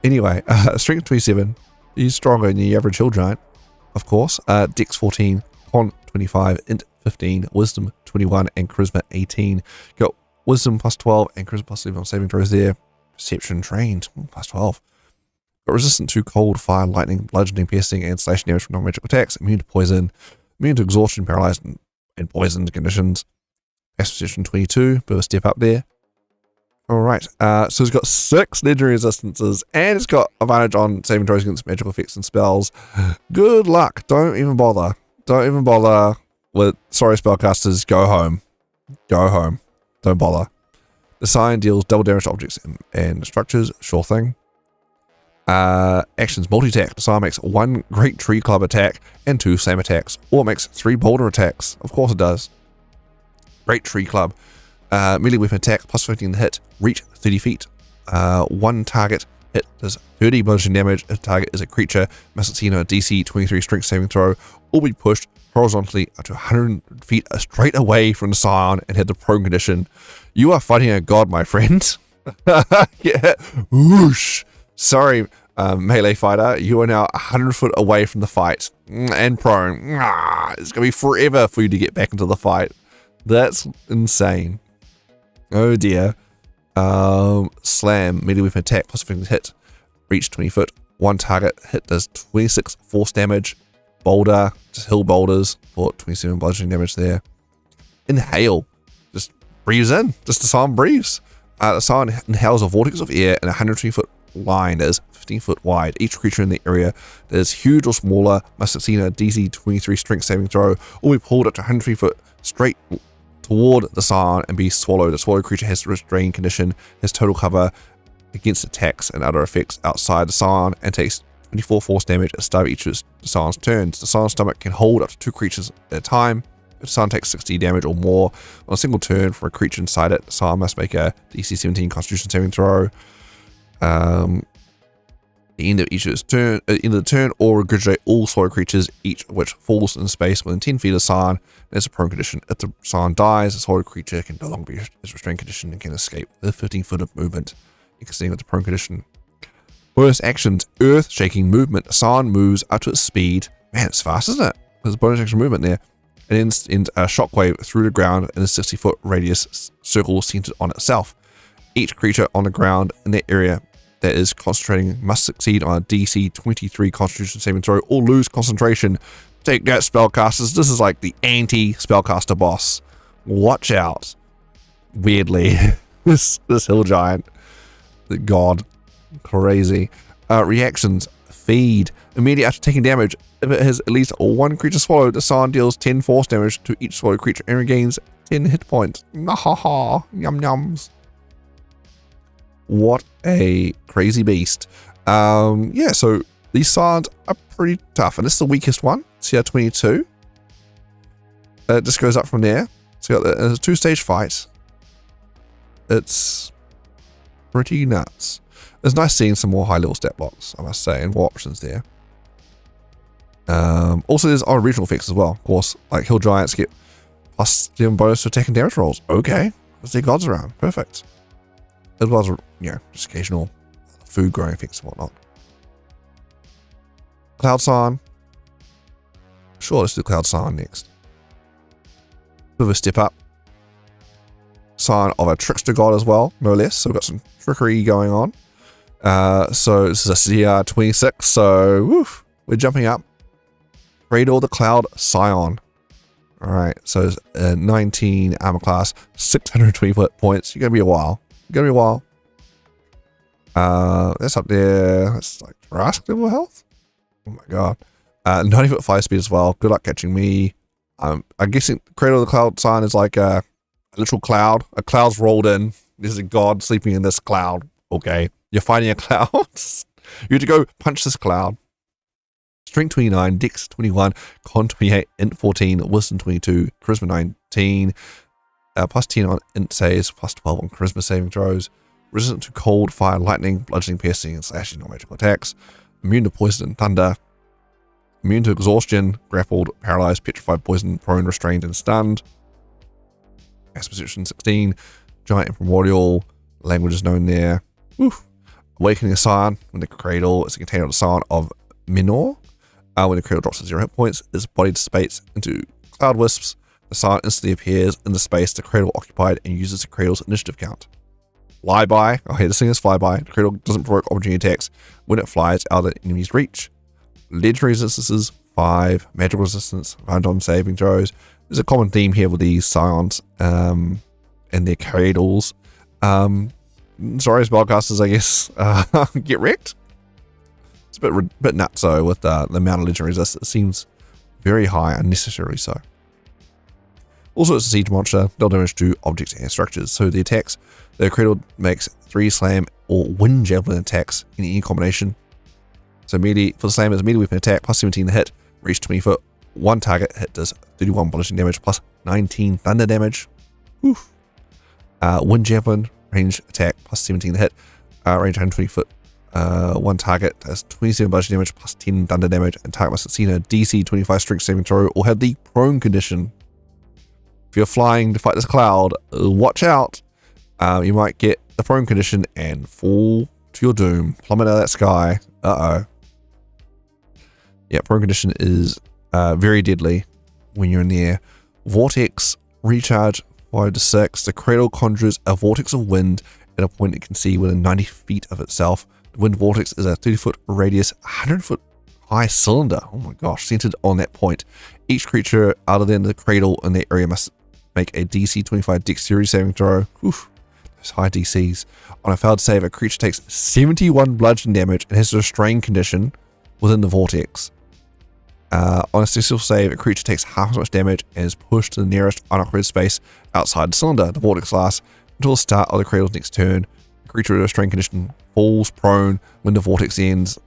A: Anyway, strength 27. He's stronger than the average hill giant, of course. Dex 14, Con 25, Int 15, Wisdom 21, and Charisma 18. Got Wisdom plus 12 and Charisma plus 11 on saving throws there. Perception trained plus 12. Got resistant to cold, fire, lightning, bludgeoning, piercing, and slashing damage from non-magical attacks. Immune to poison, immune to exhaustion, paralyzed, and poisoned conditions. Perception 22, bit of a step up there. Alright, so it's got 6 legendary resistances, and it's got advantage on saving throws against magical effects and spells. Good luck. Don't even bother. Don't even bother with, sorry spellcasters, go home. Go home. Don't bother. The Scion deals double damage to objects and structures, sure thing. Actions multi-attack. The Scion makes 1 Great Tree Club attack and 2 Slam attacks, or it makes 3 Boulder attacks. Of course it does. Great Tree Club. Melee weapon attack, plus 15 to hit, reach 30 feet. 1 target hit does 30 bludgeoning damage. If the target is a creature, must succeed on a DC 23 strength saving throw, or be pushed horizontally up to 100 feet straight away from the Scion and hit the prone condition. You are fighting a god, my friend. Yeah. Whoosh. Sorry, melee fighter, you are now 100 foot away from the fight and prone. It's going to be forever for you to get back into the fight. That's insane. Oh dear. Slam, melee weapon attack, plus hit, reach 20 foot, one target, hit does 26 force damage. Boulder, just hill boulders for 27 bludgeoning damage there. Inhale, just breathes in, just the Scion breathes. The Scion inhales a vortex of air in a 120 foot line that is 15 foot wide. Each creature in the area that is huge or smaller must succeed a DC 23 strength saving throw or be pulled up to 120 foot straight toward the Scion and be swallowed. The swallowed creature has restrained condition, has total cover against attacks and other effects outside the Scion, and takes 24 force damage at the start of each of the Scion's turns. The Scion's stomach can hold up to 2 creatures at a time. If the Scion takes 60 damage or more on a single turn for a creature inside it, the Scion must make a DC 17 Constitution saving throw. The end of each of its turn, end of the turn, or regurgitate all swallowed creatures, each of which falls in space within 10 feet of the Scion. There's a prone condition. If the Scion dies, the swallowed creature can no longer be in restrained condition and can escape with 15 foot of movement, extending with the prone condition. Bonus actions, earth shaking movement. Scion moves up to its speed. Man, it's fast, isn't it? There's bonus action movement there. And then a shockwave through the ground in a 60 foot radius circle centered on itself. Each creature on the ground in that area that is concentrating must succeed on a DC 23 Constitution saving throw or lose concentration. Take that, spellcasters. This is like the anti-spellcaster boss. Watch out. Weirdly, this hill giant, the god. Crazy. Reactions, feed. Immediately after taking damage, if it has at least one creature swallowed, the Scion deals 10 force damage to each swallowed creature and regains 10 hit points. Nahaha, yum yums. What a crazy beast. Yeah, so these Scions are pretty tough, and this is the weakest one, CR22. It just goes up from there. So it's a 2-stage fight. It's pretty nuts. It's nice seeing some more high-level stat blocks, I must say, and more options there. Also, there's other regional effects as well. Of course, like Hill Giants get plus 7 bonus to attack and damage rolls. Okay, there's their gods around. Perfect. As well as, you know, just occasional food growing effects and whatnot. Cloud Scion. Sure, let's do Cloud Scion next. Bit of a step up. Scion of a trickster god as well, no less. So we've got some trickery going on. So this is a CR26, so woof, we're jumping up. Cradle the Cloud Scion. Alright, so 19 armor class, 620 points. You're gonna be a while. That's up there. That's like Jurassic level health. Oh my god. 90 foot 5 speed as well. Good luck catching me. I'm guessing Cradle of the Cloud Scion is like a literal cloud. A cloud's rolled in. There's a god sleeping in this cloud. Okay. You're fighting a cloud. You have to go punch this cloud. Strength 29, Dex 21, Con 28, Int 14, Wisdom 22, Charisma 19, plus 10 on Int saves, plus 12 on Charisma saving throws. Resistant to cold, fire, lightning, bludgeoning, piercing, and slashing non-magical attacks. Immune to poison and thunder. Immune to exhaustion, grappled, paralyzed, petrified, poisoned, prone, restrained, and stunned. Exposition 16, giant and primordial, language is known there. Woof. Awakening a Scion when the cradle is a container of the Scion of Minor. When the cradle drops to 0 hit points, its body dissipates into cloud wisps. The Scion instantly appears in the space the cradle occupied and uses the cradle's initiative count. Flyby. Oh, hey, this thing is flyby. The cradle doesn't provoke opportunity attacks when it flies out of the enemy's reach. Legendary resistances 5, magical resistance, random saving throws. There's a common theme here with these Scions and their cradles. Sorry, spellcasters, I guess, get wrecked. It's a bit nutso with the amount of legendary resistance. It seems very high, unnecessarily so. Also, it's a siege monster. Deal damage to objects and structures. So the attacks, the cradle makes 3 slam or wind javelin attacks in any combination. So melee for the slam is melee weapon attack plus 17 to hit, reach 20 foot. One target hit does 31 bludgeoning damage plus 19 thunder damage. Oof. Wind javelin range attack plus 17 to hit, range 120 foot. One target does 27 bludgeoning damage plus 10 thunder damage, and target must succeed a DC 25 strength saving throw or have the prone condition. If you're flying to fight this cloud, watch out. You might get the prone condition and fall to your doom. Plummet out of that sky. Uh-oh. Yeah, prone condition is very deadly when you're in the air. Vortex, recharge 5 to 6. The cradle conjures a vortex of wind at a point it can see within 90 feet of itself. The wind vortex is a 30-foot radius, 100-foot high cylinder. Oh my gosh, centered on that point. Each creature other than the cradle in that area must make a DC 25 dexterity saving throw. Oof, those high DCs. On a failed save, a creature takes 71 bludgeon damage and has a restrained condition within the vortex. On a successful save, a creature takes half as much damage and is pushed to the nearest unoccupied space outside the cylinder. The vortex lasts until the start of the cradle's next turn. A creature with a restrained condition falls prone when the vortex ends.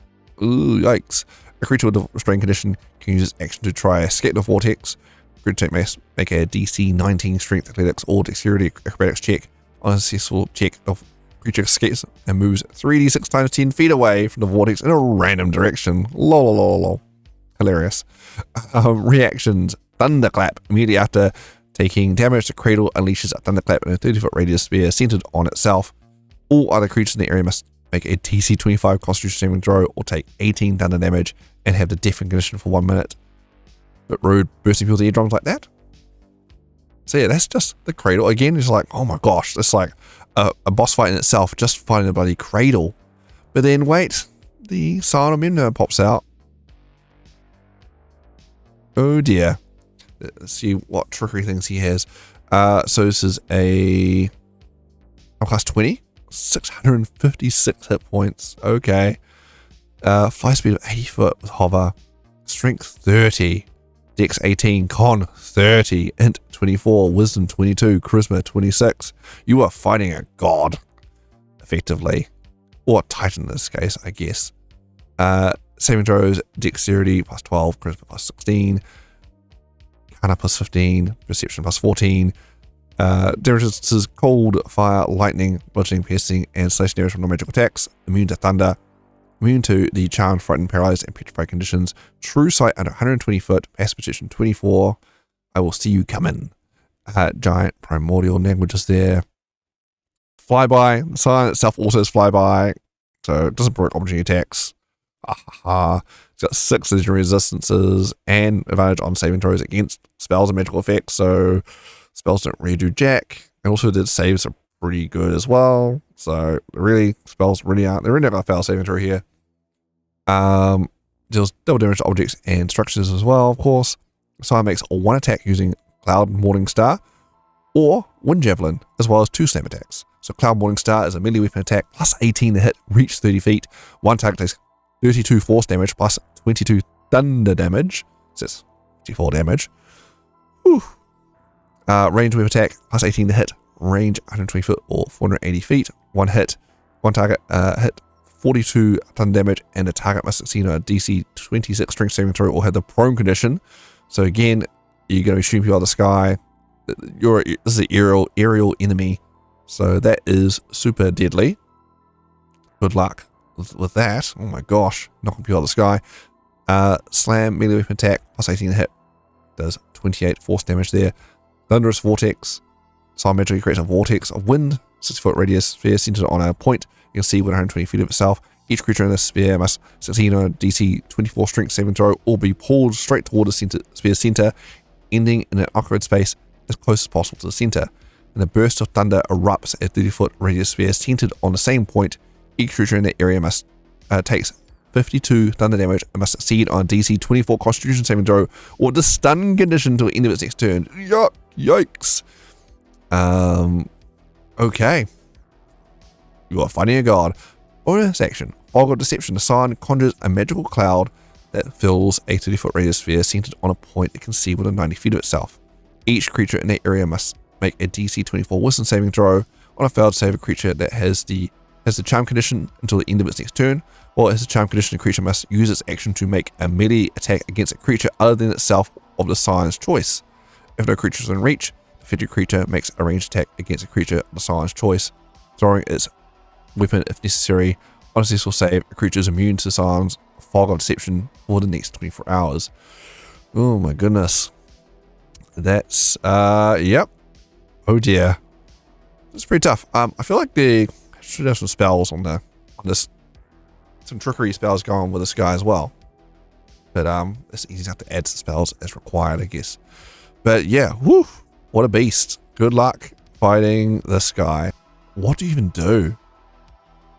A: Ooh, yikes. A creature with a restrained condition can use its action to try escape the vortex. A creature must make a DC 19 strength, athletics, or dexterity acrobatics check. On a successful check, the creature escapes and moves 3d6 times 10 feet away from the vortex in a random direction. Lol. Hilarious. Reactions. Thunderclap. Immediately after taking damage, the cradle unleashes a thunderclap in a 30-foot radius sphere centered on itself. All other creatures in the area must make a DC 25 Constitution saving throw or take 18 thunder damage and have the deafening condition for 1 minute. But rude, bursting people's eardrums like that. So yeah, that's just the cradle. Again, it's like, oh my gosh, it's like a boss fight in itself, just fighting a bloody cradle. But then wait, the Scion of Memno pops out. Oh dear. Let's see what trickery things he has. So this is a class 20, 656 hit points. Okay. Fly speed of 80 foot with hover, strength 30, dex 18, con 30, int 24, wisdom 22, charisma 26. You are fighting a god, effectively, or a titan in this case, I guess. Saving throws, dexterity plus 12, charisma plus 16, Arcana plus 15, perception plus 14. Damage is cold, fire, lightning, bludgeoning, piercing, and slashing damage from non-magical attacks. Immune to thunder. Immune to the charmed, frightened, paralyzed, and petrified conditions. True sight under 120 foot. Passive perception 24. I will see you coming. Giant primordial languages there. Flyby. The sign itself also is flyby, so it doesn't provoke opportunity attacks. It's got 6 legendary resistances and advantage on saving throws against spells and magical effects, so spells don't really do jack. And also the saves are pretty good as well, so really spells really aren't, they're really not going to fail saving throw here. Deals double damage to objects and structures as well, of course. Scion makes 1 attack using Cloud Morning Star or Wind Javelin, as well as 2 slam attacks. So Cloud Morning Star is a melee weapon attack plus 18 to hit, reach 30 feet. One target takes 32 force damage plus 22 thunder damage. So that's 54 damage. Whew. Range weapon attack plus 18 to hit, range 120 foot or 480 feet. One hit, one target hit 42 thunder damage, and the target must succeed on a DC 26 strength saving throw or have the prone condition. So again, you're going to be shooting people out of the sky. This is an aerial enemy, so that is super deadly. Good luck with that. Oh my gosh, knocking people out of the sky. Slam melee weapon attack plus 18 to hit, does 28 force damage there. Thunderous vortex. Scion magically creates a vortex of wind, 6-foot radius sphere centered on a point you can see within 120 feet of itself. Each creature in this sphere must succeed on a DC 24 strength saving throw or be pulled straight toward the sphere center, ending in an awkward space as close as possible to the center. And a burst of thunder erupts at 30-foot radius sphere centered on the same point. Each creature in that area must takes 52 thunder damage and must succeed on a DC 24 Constitution saving throw or the stun condition until the end of its next turn. Yikes. Okay. You are fighting a god. Bonus action. Fog of Deception. The Scion conjures a magical cloud that fills a 30-foot radius sphere centered on a point it can see within 90 feet of itself. Each creature in that area must make a DC 24 wisdom saving throw. On a failed save, a creature that has the charm condition until the end of its next turn, while it has the charm condition, a creature must use its action to make a melee attack against a creature other than itself of the Scion's choice. If no creature is within reach, the affected creature makes a ranged attack against a creature of the Scion's choice, throwing its weapon if necessary. On a successful save, a creature is immune to the Scion's Fog of Deception for the next 24 hours. Oh my goodness. That's, yep. Oh dear. It's pretty tough. I feel like they should have some spells on the there's some trickery spells going on with this guy as well. But it's easy enough to add spells as required, I guess. But yeah, whoo, what a beast. Good luck fighting this guy. What do you even do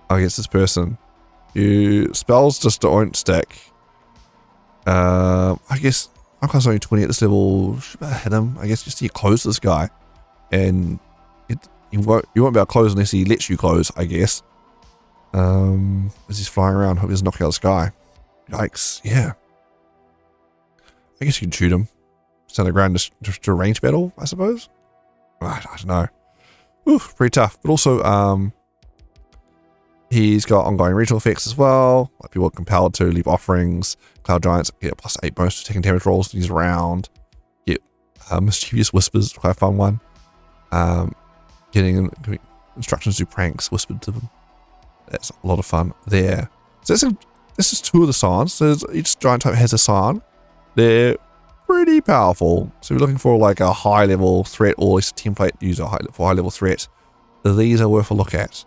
A: against this person? You spells just don't stick. I guess I'm class only 20 at this level. Should I hit him? I guess just to get close to this guy. And you won't be able to close unless he lets you close, I guess. As he's flying around, hope he doesn't knock out the sky. Yikes, yeah. I guess you can shoot him. Stand the ground just to a range battle, I suppose. I don't know. Oof, pretty tough. But also, he's got ongoing regional effects as well. Like people are compelled to leave offerings. Cloud Giants get a +8 bonus to taking damage rolls when he's around. Get mischievous whispers, quite a fun one. Getting instructions to do pranks whispered to them. That's a lot of fun there. So this is 2 of the signs. So each giant type has a sign. They're pretty powerful. So if you're looking for like a high level threat, or at least a template user for high level threat, these are worth a look at.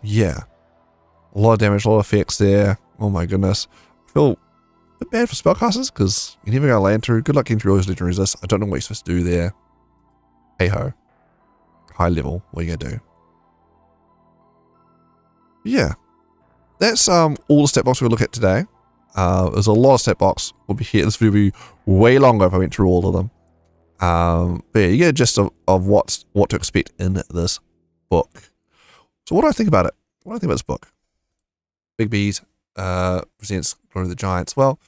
A: Yeah, a lot of damage, a lot of effects there. Oh my goodness, I feel a bit bad for spellcasters because you're never going to land through. Good luck getting through all those legendaries. This, I don't know what you're supposed to do there. Hey ho, high level. What are you gonna do? Yeah, that's all the stat blocks we're gonna look at today. There's a lot of stat blocks. We'll be here. This video will be way longer if I went through all of them. But yeah, you get a gist of what to expect in this book. So what do I think about it? What do I think about this book? Bigby Presents Glory of the Giants. Well,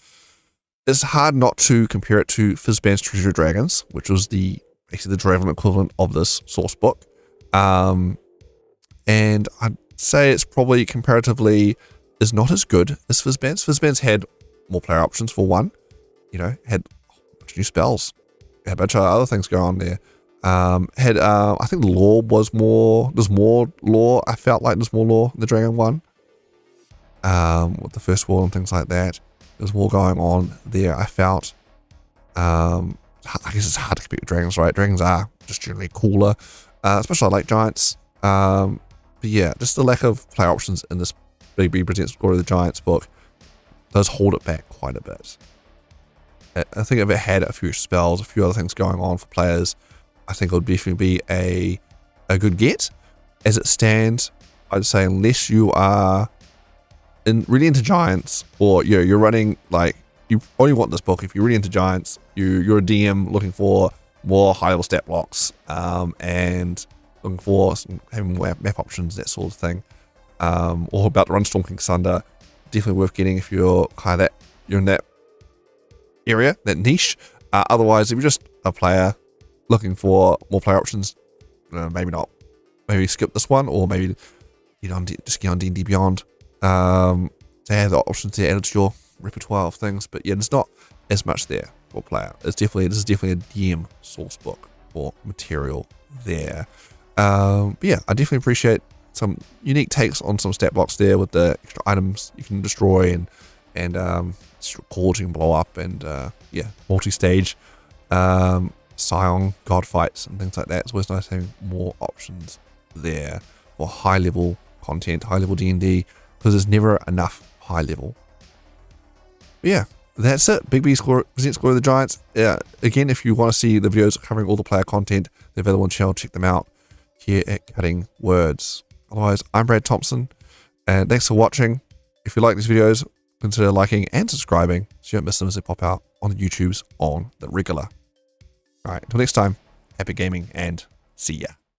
A: it's hard not to compare it to Fizban's Treasure Dragons, which was basically the Draven equivalent of this source book. And I'd say it's probably comparatively is not as good as Fizban's. Fizban's had more player options for one. You know, had a bunch of new spells. Had a bunch of other things going on there. I think the lore was more, there's more lore. I felt like there's more lore in the Dragon one. With the first wall and things like that. There's more going on there, I felt. I guess it's hard to compete with dragons, right? Dragons are just generally cooler. Especially I like giants. But yeah, just the lack of player options in this Bigby Presents Glory of the Giants book does hold it back quite a bit. I think if it had a few spells, a few other things going on for players, I think it would definitely be a good get. As it stands, I'd say unless you are really into giants, or you're running, like, you only want this book if you're really into giants, you're a DM looking for more high level stat blocks, and looking for having more map options, that sort of thing, or about to run Storm King Sunder, definitely worth getting if you're kind of you're in that area, that niche. Otherwise, if you're just a player looking for more player options, maybe not. Maybe skip this one, or maybe just get on D&D Beyond. They have the options there added to your repertoire of things, but yeah, there's not as much there for a player. This is definitely a DM source book for material there. But yeah, I definitely appreciate some unique takes on some stat blocks there with the extra items you can destroy and chords you can blow up, and yeah, multi-stage Scion god fights and things like that. It's always nice having more options there for high level content, high level D&D, because there's never enough high level. But yeah, that's it. Bigby Presents Glory of the Giants. Again, if you want to see the videos covering all the player content, they're available on the channel. Check them out here at Cutting Words. Otherwise, I'm Brad Thompson, and thanks for watching. If you like these videos, consider liking and subscribing so you don't miss them as they pop out on the YouTubes on the regular. Alright, until next time, happy gaming and see ya.